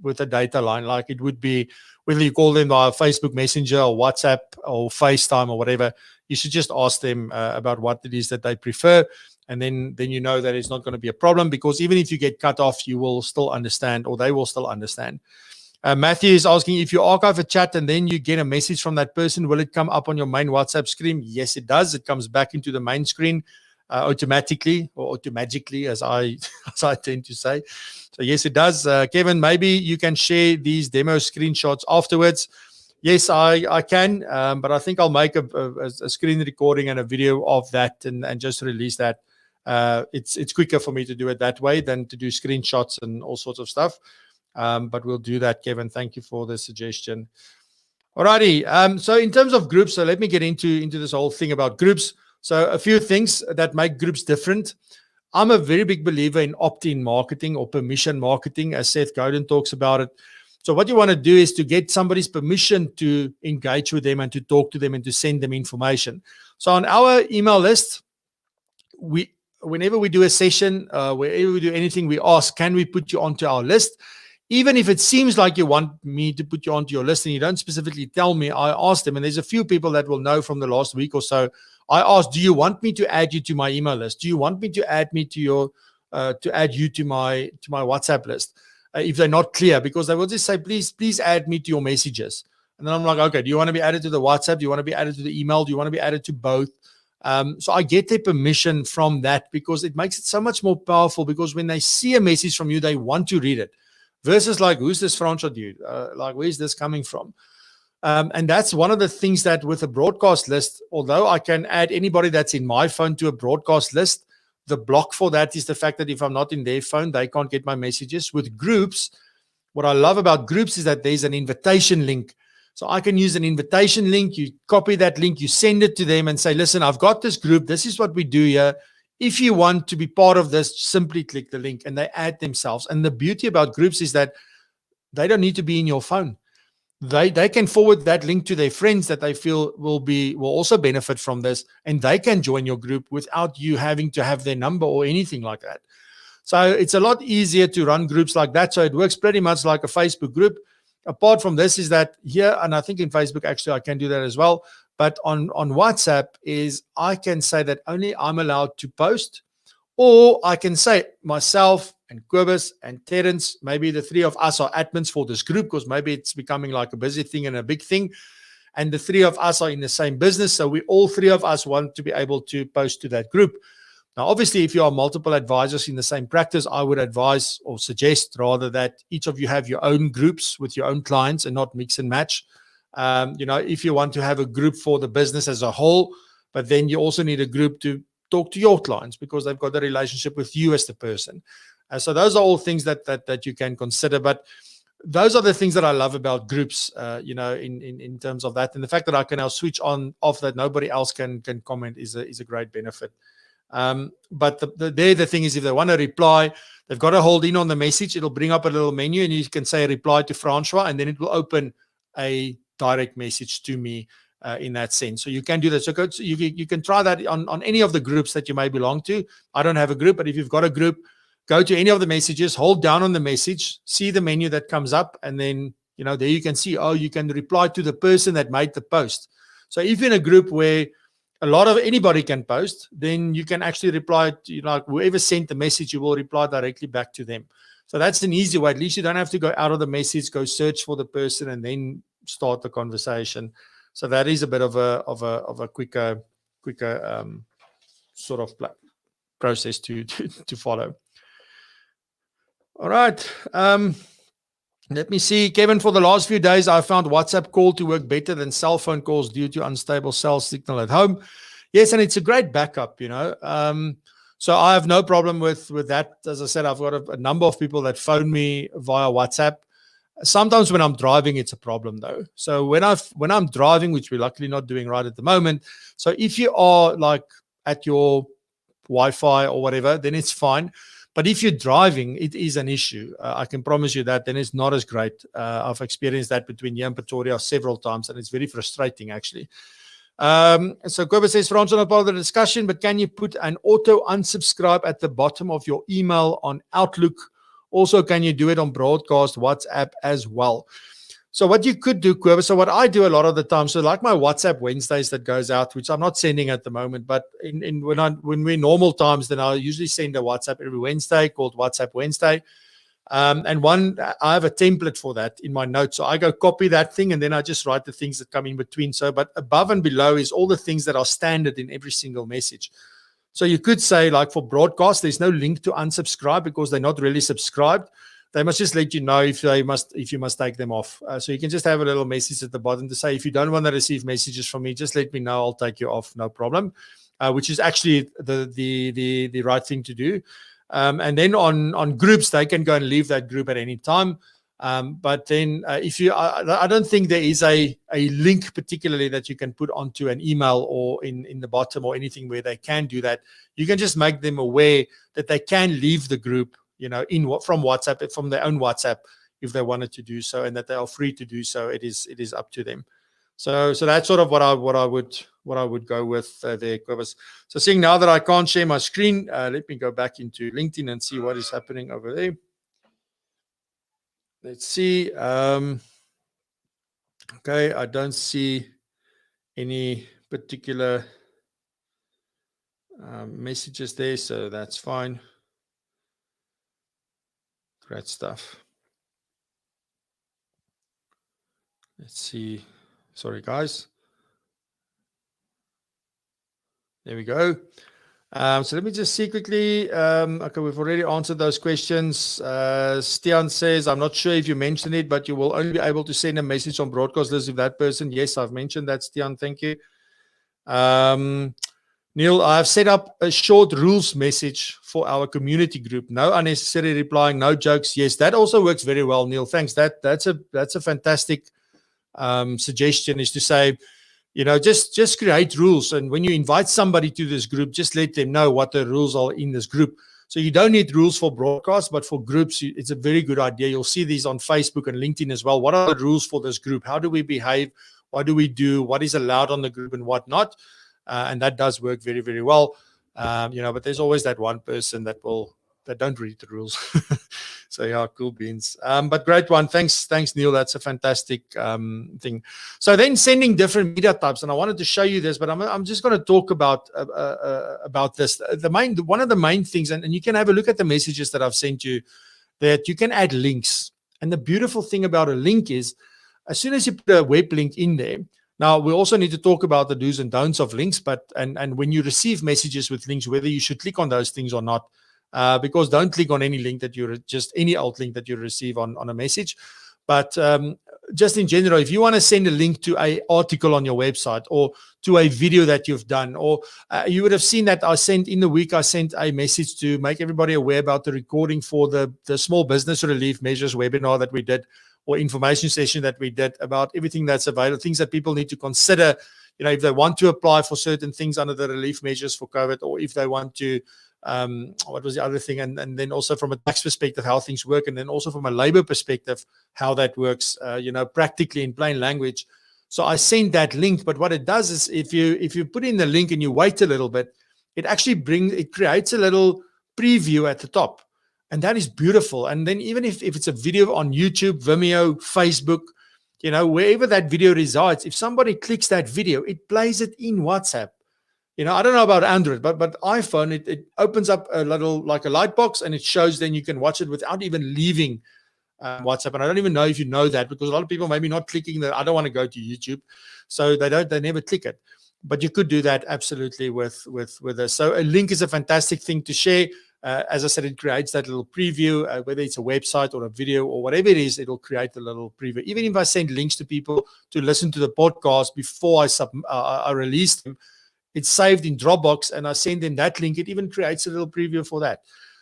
with a data line? Like it would be whether you call them via Facebook Messenger or WhatsApp or FaceTime or whatever. You should just ask them about what it is that they prefer. And then you know that it's not going to be a problem, because even if you get cut off, you will still understand, or they will still understand. Matthew is asking, if you archive a chat and then you get a message from that person, will it come up on your main WhatsApp screen? Yes, it does. It comes back into the main screen automatically, or automagically, as I tend to say. So yes, it does. Kevin, maybe you can share these demo screenshots afterwards. Yes, I can, but I think I'll make a screen recording and a video of that and just release that. It's quicker for me to do it that way than to do screenshots and all sorts of stuff. But we'll do that, Kevin. Thank you for the suggestion. Alrighty. So in terms of groups, so let me get into this whole thing about groups. So a few things that make groups different. I'm a very big believer in opt-in marketing or permission marketing, as Seth Godin talks about it. So what you want to do is to get somebody's permission to engage with them and to talk to them and to send them information. So on our email list, whenever we do a session, wherever we do anything, we ask, can we put you onto our list? Even if it seems like you want me to put you onto your list and you don't specifically tell me, I ask them, and there's a few people that will know from the last week or so. I asked, do you want me to add you to my email list? Do you want me to add me to your, to add you to my WhatsApp list? If they're not clear, because they will just say, please add me to your messages. And then I'm like, okay, do you want to be added to the WhatsApp? Do you want to be added to the email? Do you want to be added to both? So I get their permission from that, because it makes it so much more powerful, because when they see a message from you, they want to read it, versus like, who's this Francois dude? Like, where's this coming from? And that's one of the things that with a broadcast list, although I can add anybody that's in my phone to a broadcast list, the block for that is the fact that if I'm not in their phone, they can't get my messages. With groups, what I love about groups is that there's an invitation link. So I can use an invitation link. You copy that link, you send it to them and say, listen, I've got this group. This is what we do here. If you want to be part of this, simply click the link, and they add themselves. And the beauty about groups is that they don't need to be in your phone. They can forward that link to their friends that they feel will also benefit from this, and they can join your group without you having to have their number or anything like that. So it's a lot easier to run groups like that. So it works pretty much like a Facebook group. Apart from this is that here, and I think in Facebook actually I can do that as well, but on WhatsApp is I can say that only I'm allowed to post, or I can say myself and Kobus and Terence, maybe the three of us are admins for this group, because maybe it's becoming like a busy thing and a big thing. And the three of us are in the same business. So we all three of us want to be able to post to that group. Now, obviously, if you are multiple advisors in the same practice, I would advise or suggest rather that each of you have your own groups with your own clients and not mix and match. If you want to have a group for the business as a whole, but then you also need a group to talk to your clients, because they've got a relationship with you as the person. So those are all things that you can consider. But those are the things that I love about groups, in terms of that. And the fact that I can now switch on, off, that nobody else can comment is a great benefit. But the thing is, if they want to reply, they've got to hold in on the message. It'll bring up a little menu, and you can say reply to Francois, and then it will open a direct message to me in that sense. So you can do that. So you can try that on any of the groups that you may belong to. I don't have a group, but if you've got a group, go to any of the messages, hold down on the message, see the menu that comes up, and then there you can see, you can reply to the person that made the post. So if you're in a group where a lot of anybody can post, then you can actually reply to, like, whoever sent the message, you will reply directly back to them. So that's an easy way. At least you don't have to go out of the message, go search for the person, and then start the conversation. So that is a bit of a quicker sort of process to follow. All right. Let me see. Kevin, for the last few days, I found WhatsApp call to work better than cell phone calls due to unstable cell signal at home. Yes, and it's a great backup, So I have no problem with that. As I said, I've got a number of people that phone me via WhatsApp. Sometimes when I'm driving, it's a problem, though. So when I'm driving, which we're luckily not doing right at the moment, so if you are like at your Wi-Fi or whatever, then it's fine. But if you're driving, it is an issue. I can promise you that. Then it's not as great. I've experienced that between here and Pretoria several times, and it's very frustrating, actually. So Kobus says, Francois, not part of the discussion, but can you put an auto unsubscribe at the bottom of your email on Outlook? Also, can you do it on broadcast WhatsApp as well? So what you could do, Kobus, so what I do a lot of the time, so like my WhatsApp Wednesdays that goes out, which I'm not sending at the moment, but when we're normal times, then I'll usually send a WhatsApp every Wednesday called WhatsApp Wednesday. I have a template for that in my notes. So I go copy that thing, and then I just write the things that come in between. So, but above and below is all the things that are standard in every single message. So you could say, like for broadcast, there's no link to unsubscribe because they're not really subscribed. They must just let you know if you must take them off. So you can just have a little message at the bottom to say, if you don't want to receive messages from me, just let me know. I'll take you off, no problem. Which is actually the right thing to do. And then on groups, they can go and leave that group at any time. But then if you, I don't think there is a link particularly that you can put onto an email or in the bottom or anything where they can do that. You can just make them aware that they can leave the group, from WhatsApp, from their own WhatsApp, if they wanted to do so, and that they are free to do so. It is up to them. So that's sort of what I would go with there, Cobus. So seeing now that I can't share my screen, let me go back into LinkedIn and see what is happening over there. Let's see. Okay, I don't see any particular messages there, so that's fine. Great stuff. Let's see. Sorry, guys. There we go. So let me just see quickly. Okay, we've already answered those questions. Stian says, I'm not sure if you mentioned it, but you will only be able to send a message on broadcast list if that person. Yes, I've mentioned that, Stian. Thank you. Neil, I've set up a short rules message for our community group. No unnecessary replying, no jokes. Yes, that also works very well, Neil. Thanks. That's a fantastic suggestion, is to say, just create rules. And when you invite somebody to this group, just let them know what the rules are in this group. So you don't need rules for broadcast, but for groups, it's a very good idea. You'll see these on Facebook and LinkedIn as well. What are the rules for this group? How do we behave? What do we do? What is allowed on the group and what not? And that does work very, very well. But there's always that one person that don't read the rules. So yeah, cool beans. But great one. Thanks, Neil. That's a fantastic thing. So then sending different media types, and I wanted to show you this, but I'm just going to talk about this. One of the main things, and you can have a look at the messages that I've sent you, that you can add links. And the beautiful thing about a link is, as soon as you put a web link in there, now we also need to talk about the do's and don'ts of links, and when you receive messages with links, whether you should click on those things or not. Because don't click on any link any old link that you receive on a message. But just in general, if you want to send a link to an article on your website or to a video that you've done, or you would have seen that I sent a message to make everybody aware about the recording for the small business relief measures webinar that we did, or information session that we did about everything that's available, things that people need to consider, if they want to apply for certain things under the relief measures for COVID, or if they want to, what was the other thing? And then also from a tax perspective, how things work. And then also from a labor perspective, how that works, practically in plain language. So I sent that link, but what it does is if you put in the link and you wait a little bit, it creates a little preview at the top. And that is beautiful. And then even if it's a video on YouTube, Vimeo, Facebook, wherever that video resides, if somebody clicks that video, it plays it in WhatsApp. I don't know about Android, but iPhone, it opens up a little, like a light box, and it shows, then you can watch it without even leaving WhatsApp. And I don't even know if you know that, because a lot of people maybe not clicking that. I don't want to go to YouTube. So they never click it. But you could do that absolutely with this. So a link is a fantastic thing to share. As I said, it creates that little preview, whether it's a website or a video or whatever it is, it'll create a little preview. Even if I send links to people to listen to the podcast before I release them, it's saved in Dropbox, and I send them that link. It even creates a little preview for that.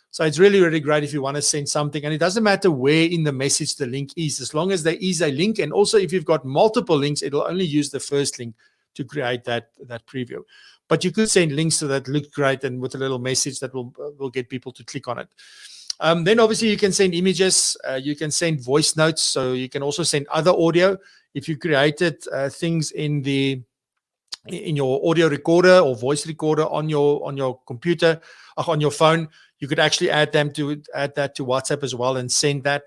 So it's really, really great if you want to send something. And it doesn't matter where in the message the link is, as long as there is a link. And also, if you've got multiple links, it'll only use the first link to create that preview. But you could send links that look great and with a little message that will get people to click on it. Then obviously you can send images, you can send voice notes, so you can also send other audio. If you created things in your audio recorder or voice recorder on your computer, on your phone, you could actually add that to WhatsApp as well and send that.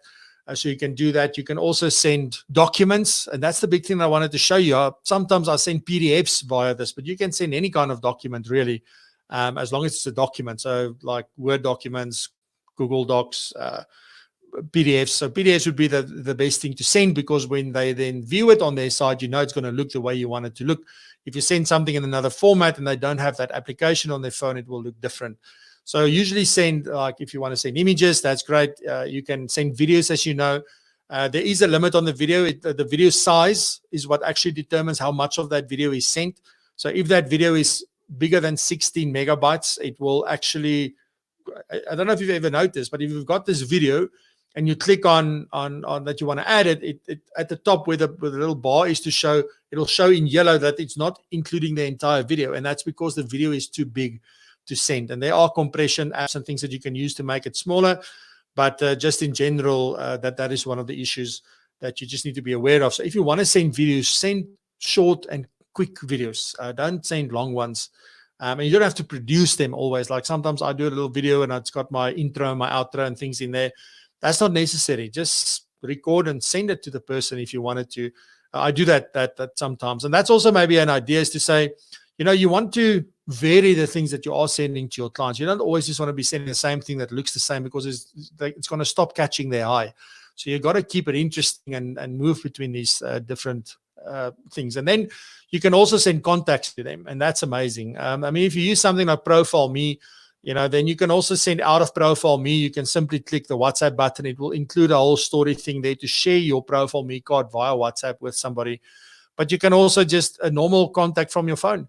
So you can do that. You can also send documents, and that's the big thing I wanted to show you. Sometimes I send PDFs via this, but you can send any kind of document really, as long as it's a document. So like Word documents, Google Docs, PDFs. So PDFs would be the best thing to send, because when they then view it on their side, it's going to look the way you want it to look. If you send something in another format and they don't have that application on their phone, it will look different. So usually send, like if you want to send images, that's great. You can send videos, as you know. There is a limit on the video. The video size is what actually determines how much of that video is sent. So if that video is bigger than 16 megabytes, it will actually, I don't know if you've ever noticed, but if you've got this video and you click on that you want to add it, at the top where the little bar is to show, it'll show in yellow that it's not including the entire video, and that's because the video is too big to send. And there are compression apps and things that you can use to make it smaller, but just in general, that is one of the issues that you just need to be aware of. So if you want to send videos, send short and quick videos. Don't send long ones. And you don't have to produce them always. Like sometimes I do a little video and it's got my intro and my outro and things in there. That's not necessary. Just record and send it to the person if you wanted to. I do that sometimes. And that's also maybe an idea, is to say, you want to vary the things that you are sending to your clients. You don't always just want to be sending the same thing that looks the same, because it's going to stop catching their eye. So you've got to keep it interesting and move between these different things. And then you can also send contacts to them, and that's amazing. If you use something like Profile Me, then you can also send out of Profile Me. You can simply click the WhatsApp button. It will include a whole story thing there to share your Profile Me card via WhatsApp with somebody. But you can also just a normal contact from your phone.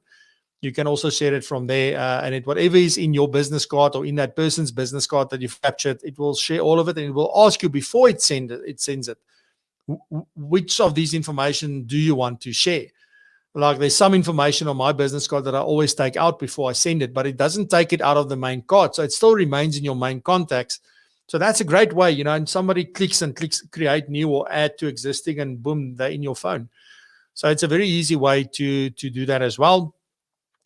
You can also share it from there, and whatever is in your business card or in that person's business card that you've captured, it will share all of it, and it will ask you before it sends it, which of these information do you want to share? Like there's some information on my business card that I always take out before I send it, but it doesn't take it out of the main card. So it still remains in your main contacts. So that's a great way, and somebody clicks create new or add to existing, and boom, they're in your phone. So it's a very easy way to do that as well.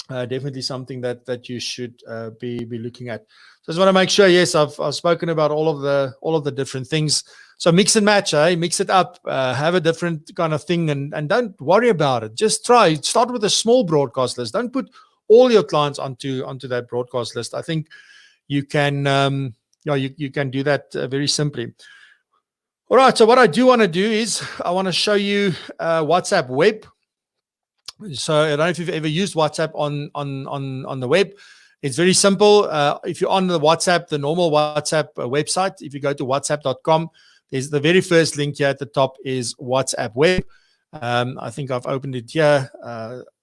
Definitely something that you should be looking at. So I just want to make sure, yes, I've spoken about all of the different things. So mix and match, mix it up, have a different kind of thing, and don't worry about it. Just start with a small broadcast list. Don't put all your clients onto that broadcast list. I think you can you can do that very simply. All right, so what I do want to do is I want to show you WhatsApp web. So I don't know if you've ever used WhatsApp on the web. It's very simple. If you're on the WhatsApp, the normal WhatsApp website, if you go to whatsapp.com, there's the very first link here at the top is WhatsApp web. I think I've opened it here,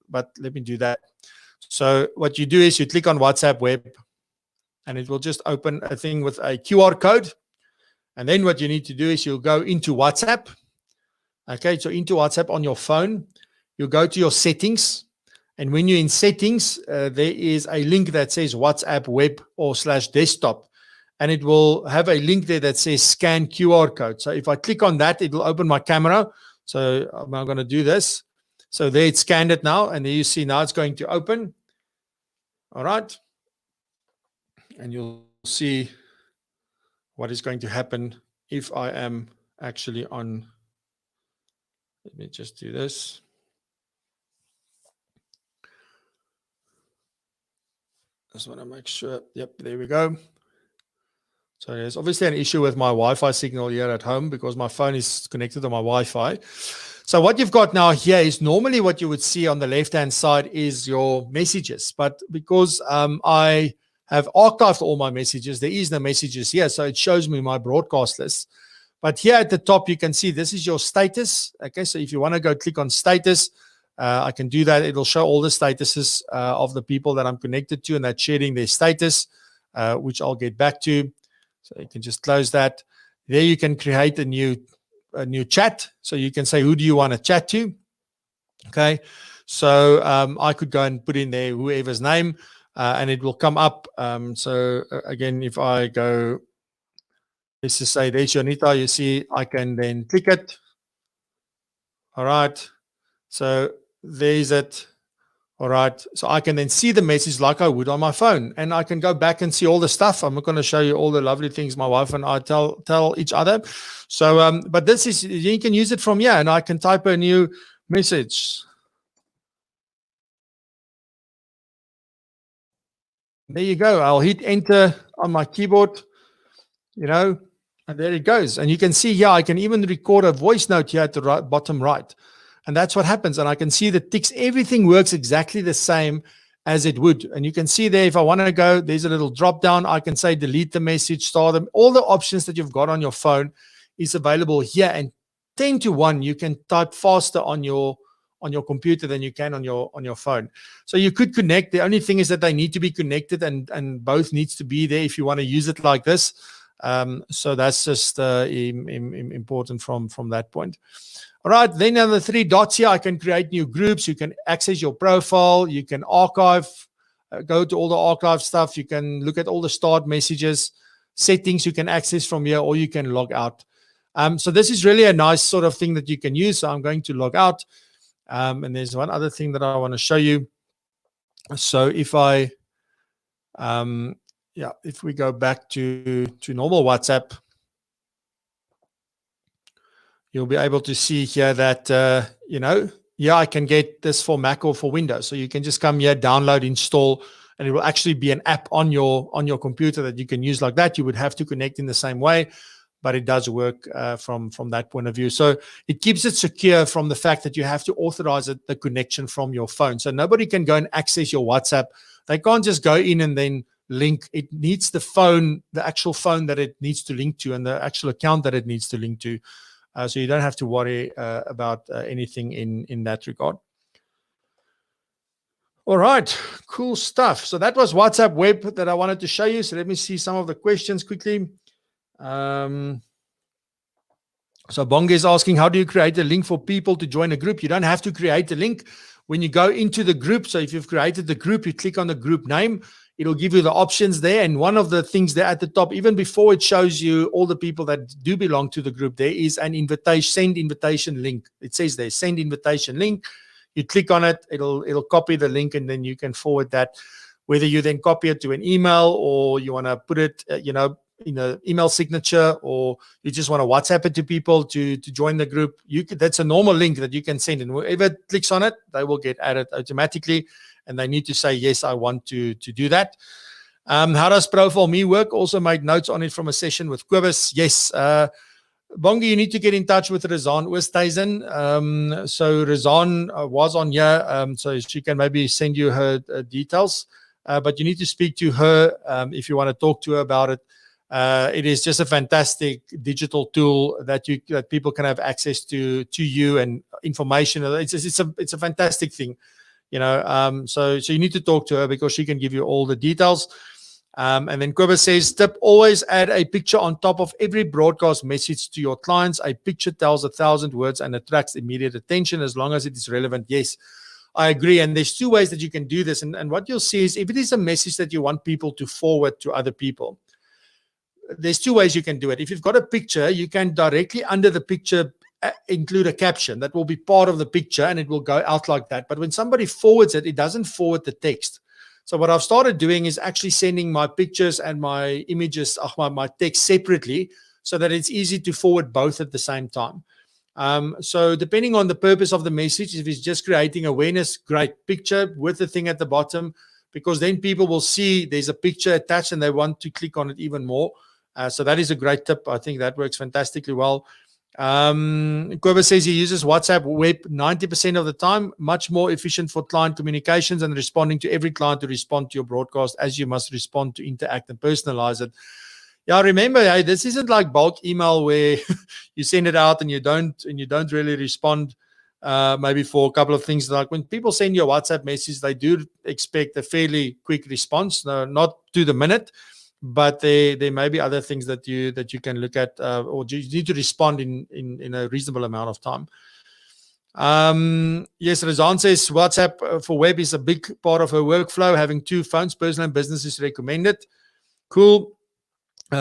but let me do that. So what you do is you click on WhatsApp web, and it will just open a thing with a QR code. And then what you need to do is you'll go into WhatsApp. Okay, so into WhatsApp on your phone. You'll go to your settings, and when you're in settings, there is a link that says WhatsApp web or /desktop, and it will have a link there that says scan QR code. So if I click on that, it will open my camera. So I'm going to do this. So there it's scanned it now, and there you see now it's going to open. All right. And you'll see what is going to happen if I am actually on. Let me just do this. Just want to make sure. Yep, there we go. So there's obviously an issue with my Wi-Fi signal here at home because my phone is connected to my Wi-Fi. So what you've got now here is normally what you would see on the left-hand side is your messages. But because I have archived all my messages, there is no messages here. So it shows me my broadcast list. But here at the top, you can see this is your status. Okay, so if you want to go click on status, I can do that. It'll show all the statuses of the people that I'm connected to and that's sharing their status, which I'll get back to. So you can just close that. There you can create a new chat. So you can say, who do you want to chat to? Okay. So I could go and put in there whoever's name, and it will come up. So again, if I go, let's just say there's Jonita, you see, I can then click it. All right. So there's it. All right. So I can then see the message like I would on my phone, and I can go back and see all the stuff. I'm not going to show you all the lovely things my wife and I tell each other. So, but this is, you can use it from here, and I can type a new message. There you go. I'll hit enter on my keyboard, and there it goes. And you can see here, I can even record a voice note here at the bottom right. And that's what happens. And I can see the ticks. Everything works exactly the same as it would. And you can see there, if I want to go, there's a little drop down. I can say delete the message, start them. All the options that you've got on your phone is available here. And 10 to 1, you can type faster on your computer than you can on your phone. So you could connect. The only thing is that they need to be connected, and both needs to be there if you want to use it like this. So that's just important from that point. All right, then on the 3 dots here, I can create new groups. You can access your profile. You can archive, go to all the archive stuff. You can look at all the start messages, settings you can access from here, or you can log out. So this is really a nice sort of thing that you can use. So I'm going to log out. And there's one other thing that I want to show you. So if I, if we go back to normal WhatsApp, you'll be able to see here that, I can get this for Mac or for Windows. So you can just come here, download, install, and it will actually be an app on your computer that you can use like that. You would have to connect in the same way, but it does work from that point of view. So it keeps it secure from the fact that you have to authorize the connection from your phone. So nobody can go and access your WhatsApp. They can't just go in and then link. It needs the phone, the actual phone that it needs to link to, and the actual account that it needs to link to. So you don't have to worry about anything in that regard. All right, cool stuff. So that was WhatsApp web that I wanted to show you. So let me see some of the questions quickly. So Bonga is asking, how do you create a link for people to join a group? You don't have to create a link. When you go into the group, so if you've created the group, you click on the group name. It'll give you the options there. And one of the things there at the top, even before it shows you all the people that do belong to the group, there is an invitation, send invitation link. It says there, send invitation link. You click on it, it'll copy the link, and then you can forward that. Whether you then copy it to an email, or you want to put it, in an email signature, or you just want to WhatsApp it to people to join the group. That's a normal link that you can send, and whoever clicks on it, they will get added automatically. And they need to say, yes, I want to do that. How does Profile Me work? Also made notes on it from a session with Quibus. Yes. Bongi, you need to get in touch with Razan Oosthuizen. So Razan was on here, so she can maybe send you her details. But you need to speak to her if you want to talk to her about it. It is just a fantastic digital tool that people can have access to you and information. It's a fantastic thing. So you need to talk to her because she can give you all the details. And then Quibus says, tip, always add a picture on top of every broadcast message to your clients. A picture tells 1,000 words and attracts immediate attention as long as it is relevant. Yes, I agree. And there's 2 ways that you can do this. And what you'll see is if it is a message that you want people to forward to other people, there's 2 ways you can do it. If you've got a picture, you can directly under the picture include a caption that will be part of the picture, and it will go out like that. But when somebody forwards it, it doesn't forward the text. So what I've started doing is actually sending my pictures and my images, my text separately, so that it's easy to forward both at the same time. So depending on the purpose of the message, if it's just creating awareness, great, picture with the thing at the bottom, because then people will see there's a picture attached and they want to click on it even more. So that is a great tip. I think that works fantastically well. Quibus says he uses WhatsApp web 90% of the time, much more efficient for client communications and responding to every client to respond to your broadcast, as you must respond to interact and personalize it. Yeah, remember, hey, this isn't like bulk email where you send it out and you don't really respond maybe for a couple of things. Like when people send you a WhatsApp message, they do expect a fairly quick response, no, not to the minute. But there may be other things that you can look at, or you need to respond in a reasonable amount of time. Yes, Razan says WhatsApp for web is a big part of her workflow. Having 2 phones, personal and business, is recommended. Cool.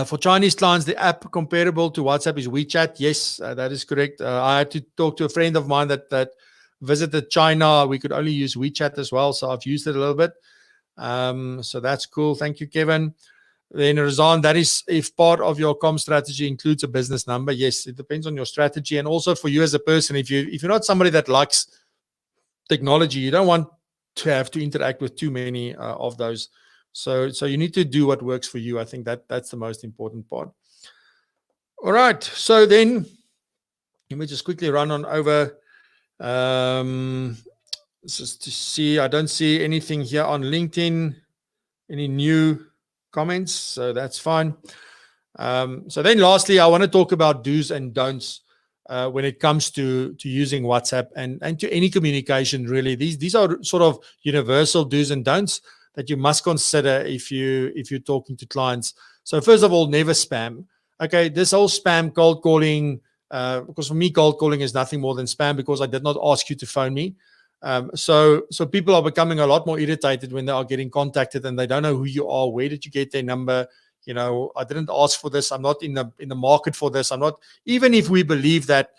For Chinese clients, the app comparable to WhatsApp is WeChat. Yes, that is correct. I had to talk to a friend of mine that visited China. We could only use WeChat as well, so I've used it a little bit. So that's cool. Thank you, Kevin. Then Razan, that is if part of your comm strategy includes a business number. Yes, it depends on your strategy, and also for you as a person. If you're not somebody that likes technology, you don't want to have to interact with too many of those. So you need to do what works for you. I think that's the most important part. All right. So then let me just quickly run on over. Just to see, I don't see anything here on LinkedIn, any new comments, so that's fine. So then lastly, I want to talk about do's and don'ts when it comes to using WhatsApp and to any communication, really. These are sort of universal do's and don'ts that you must consider if you're talking to clients. So first of all, never spam. Okay, this whole spam cold calling, because for me, cold calling is nothing more than spam because I did not ask you to phone me. So people are becoming a lot more irritated when they are getting contacted and they don't know who you are. Where did you get their number? You know, I didn't ask for this. I'm not in the market for this. I'm not, even if we believe that,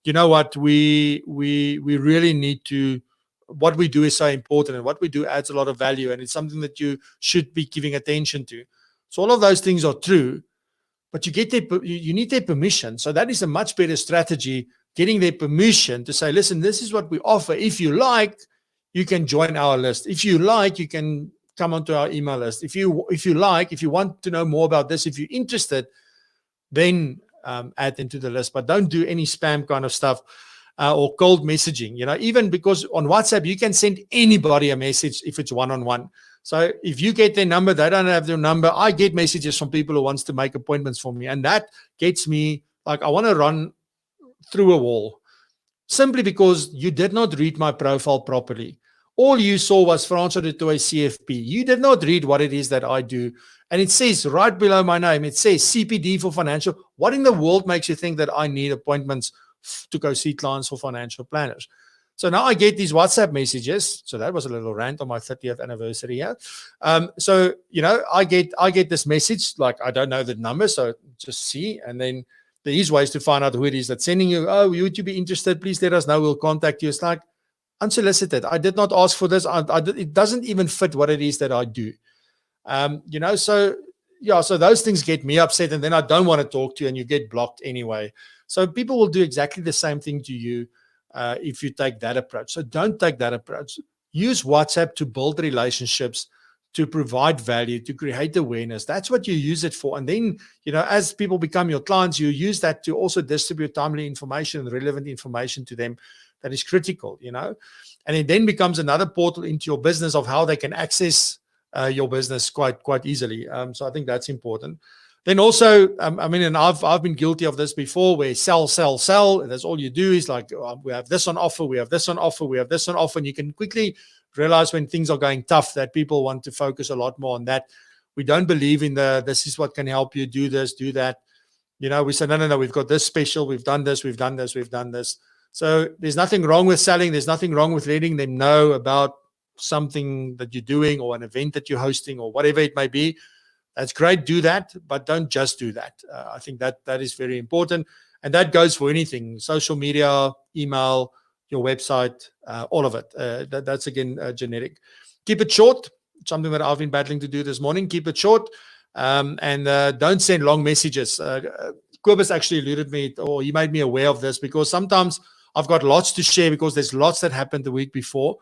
you know what, we really need to, what we do is so important and what we do adds a lot of value and it's something that you should be giving attention to. So all of those things are true, but you need their permission. So that is a much better strategy, getting their permission to say, listen, this is what we offer. If you like, you can join our list. If you like, you can come onto our email list. If you like, if you want to know more about this, if you're interested, then add into the list. But don't do any spam kind of stuff or cold messaging. You know, even because on WhatsApp, you can send anybody a message if it's one-on-one. So if you get their number, they don't have their number. I get messages from people who wants to make appointments for me. And that gets me, like, I want to run through a wall simply because you did not read my profile properly. All you saw was Francois du Toit CFP. You did not read what it is that I do. And it says right below my name, it says CPD for financial. What in the world makes you think that I need appointments to go see clients for financial planners? So now I get these WhatsApp messages. So that was a little rant on my 30th anniversary here. So, you know, I get this message, like, I don't know the number, so just see. And then there is ways to find out who it is that's sending you. Oh, would you be interested? Please let us know. We'll contact you. It's like unsolicited. I did not ask for this. It doesn't even fit what it is that I do. You know, so yeah, so those things get me upset, and then I don't want to talk to you and you get blocked anyway. So people will do exactly the same thing to you if you take that approach. So don't take that approach. Use WhatsApp to build relationships, to provide value, to create awareness. That's what you use it for. And then, you know, as people become your clients, you use that to also distribute timely information and relevant information to them that is critical, you know. And it then becomes another portal into your business of how they can access your business quite easily. So I think that's important. Then also, I mean, and I've been guilty of this before, where sell. And that's all you do is like, we have this on offer, we have this on offer, we have this on offer. And you can quickly realize when things are going tough that people want to focus a lot more on that. We don't believe in this is what can help you, do this, do that. You know, we say, no, we've got this special, we've done this. So there's nothing wrong with selling. There's nothing wrong with letting them know about something that you're doing or an event that you're hosting or whatever it may be. That's great. Do that, but don't just do that. I think that is very important. And that goes for anything, social media, email, your website, all of it. That's again, genetic. Keep it short. Something that I've been battling to do this morning. Keep it short and don't send long messages. Kobus actually alluded me, or he made me aware of this, because sometimes I've got lots to share because there's lots that happened the week before.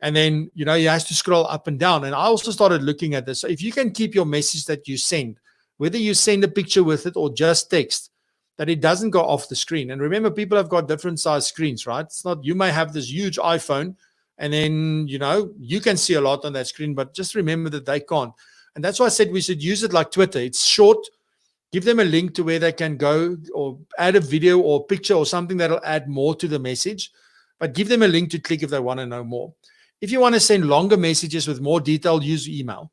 And then, you know, he has to scroll up and down. And I also started looking at this. So if you can keep your message that you send, whether you send a picture with it or just text, that it doesn't go off the screen. And remember, people have got different size screens, right? It's not, you may have this huge iPhone and then, you know, you can see a lot on that screen, but just remember that they can't. And that's why I said we should use it like Twitter. It's short. Give them a link to where they can go, or add a video or picture or something that'll add more to the message, but give them a link to click if they want to know more. If you want to send longer messages with more detail, use email.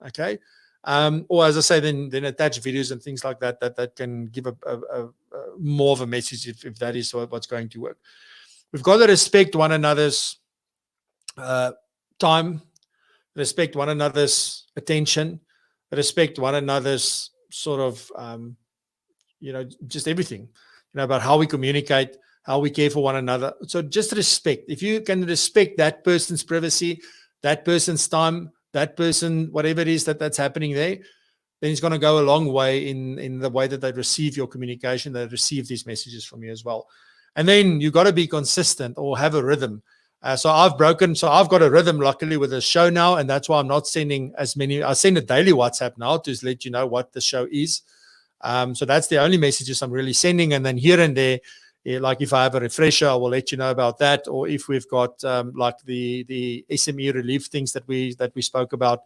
Okay. Or as I say, then attach videos and things like that that can give a more of a message if that is what's going to work. We've got to respect one another's time, respect one another's attention, respect one another's sort of, you know, just everything, you know, about how we communicate, how we care for one another. So just respect. If you can respect that person's privacy, that person's time, that person, whatever it is that's happening there, then it's going to go a long way in the way that they receive your communication, they receive these messages from you as well. And then you got to be consistent or have a rhythm. So I've got a rhythm, luckily, with the show now, and that's why I'm not sending as many. I send a daily WhatsApp now to let you know what the show is. So that's the only messages I'm really sending. And then here and there, like if I have a refresher, I will let you know about that. Or if we've got like the SME relief things that we spoke about,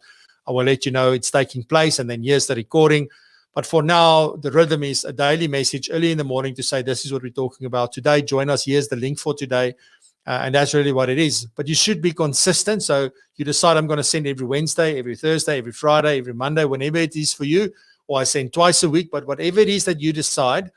I will let you know it's taking place. And then here's the recording. But for now, the rhythm is a daily message early in the morning to say, this is what we're talking about today. Join us. Here's the link for today. And that's really what it is. But you should be consistent. So you decide, I'm going to send every Wednesday, every Thursday, every Friday, every Monday, whenever it is for you. or I send twice a week, but whatever it is that you decide,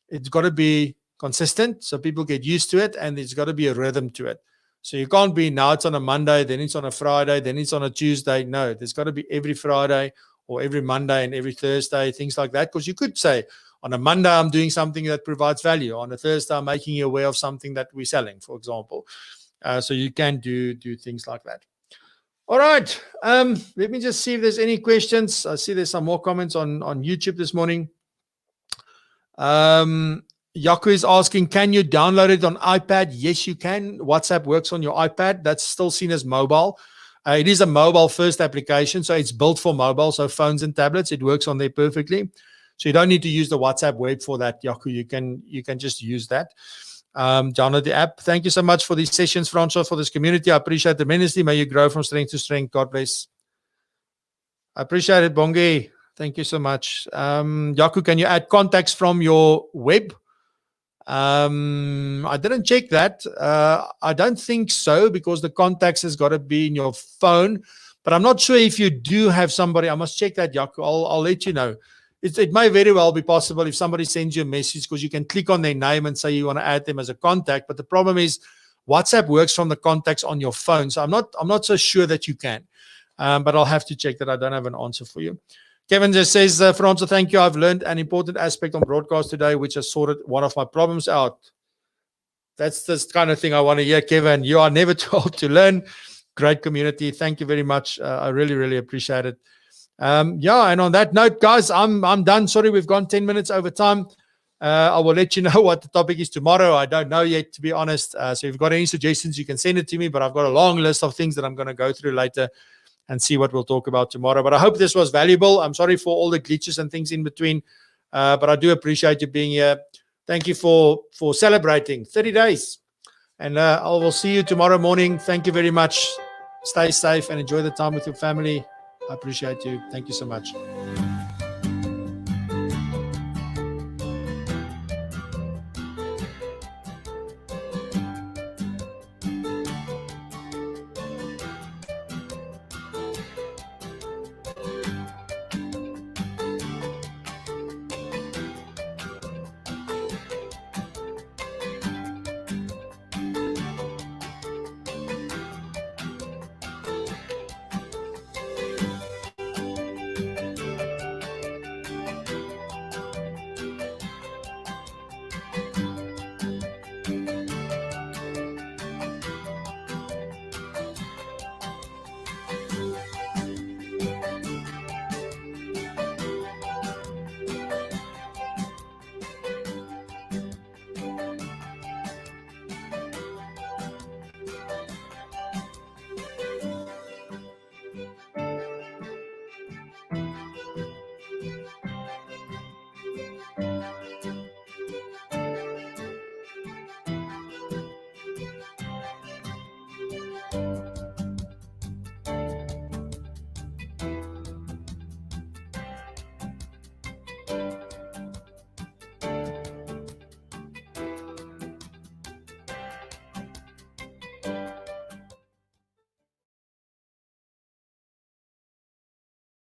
it's got to be consistent so people get used to it, and there's got to be a rhythm to it. So you can't be now it's on a Monday, then it's on a Friday, then it's on a Tuesday. No, there's got to be every Friday or every Monday and every Thursday, things like that. Because you could say on a Monday, I'm doing something that provides value. On a Thursday, I'm making you aware of something that we're selling, for example. So you can do things like that. All right. Let me just see if there's any questions. I see there's some more comments on YouTube this morning. Yaku is asking, can you download it on iPad? Yes, you can. WhatsApp works on your iPad. That's still seen as mobile. It is a mobile first application, so it's built for mobile, so phones and tablets. It works on there perfectly. So you don't need to use the WhatsApp web for that, Yaku. You can just use that. Download the app. Thank you so much for these sessions, Francois, for this community. I appreciate it tremendously. May you grow from strength to strength. God bless. I appreciate it, Bongi. Thank you so much. Yaku, can you add contacts from your web? I didn't check that. I don't think so, because the contacts has got to be in your phone. But I'm not sure if you do have somebody. I must check that, Yaku. I'll let you know. It may very well be possible if somebody sends you a message, because you can click on their name and say you want to add them as a contact. But the problem is WhatsApp works from the contacts on your phone. So I'm not so sure that you can. But I'll have to check that. I don't have an answer for you. Kevin just says, Francois, thank you. I've learned an important aspect on broadcast today, which has sorted one of my problems out. That's the kind of thing I want to hear, Kevin. You are never too old to learn. Great community. Thank you very much. I really, really appreciate it. Yeah, and on that note, guys, I'm done. Sorry, we've gone 10 minutes over time. I will let you know what the topic is tomorrow. I don't know yet, to be honest. So if you've got any suggestions, you can send it to me, but I've got a long list of things that I'm going to go through later and see what we'll talk about tomorrow. But I hope this was valuable. I'm sorry for all the glitches and things in between, but I do appreciate you being here. Thank you for celebrating 30 days. And I will see you tomorrow morning. Thank you very much. Stay safe and enjoy the time with your family. I appreciate you. Thank you so much.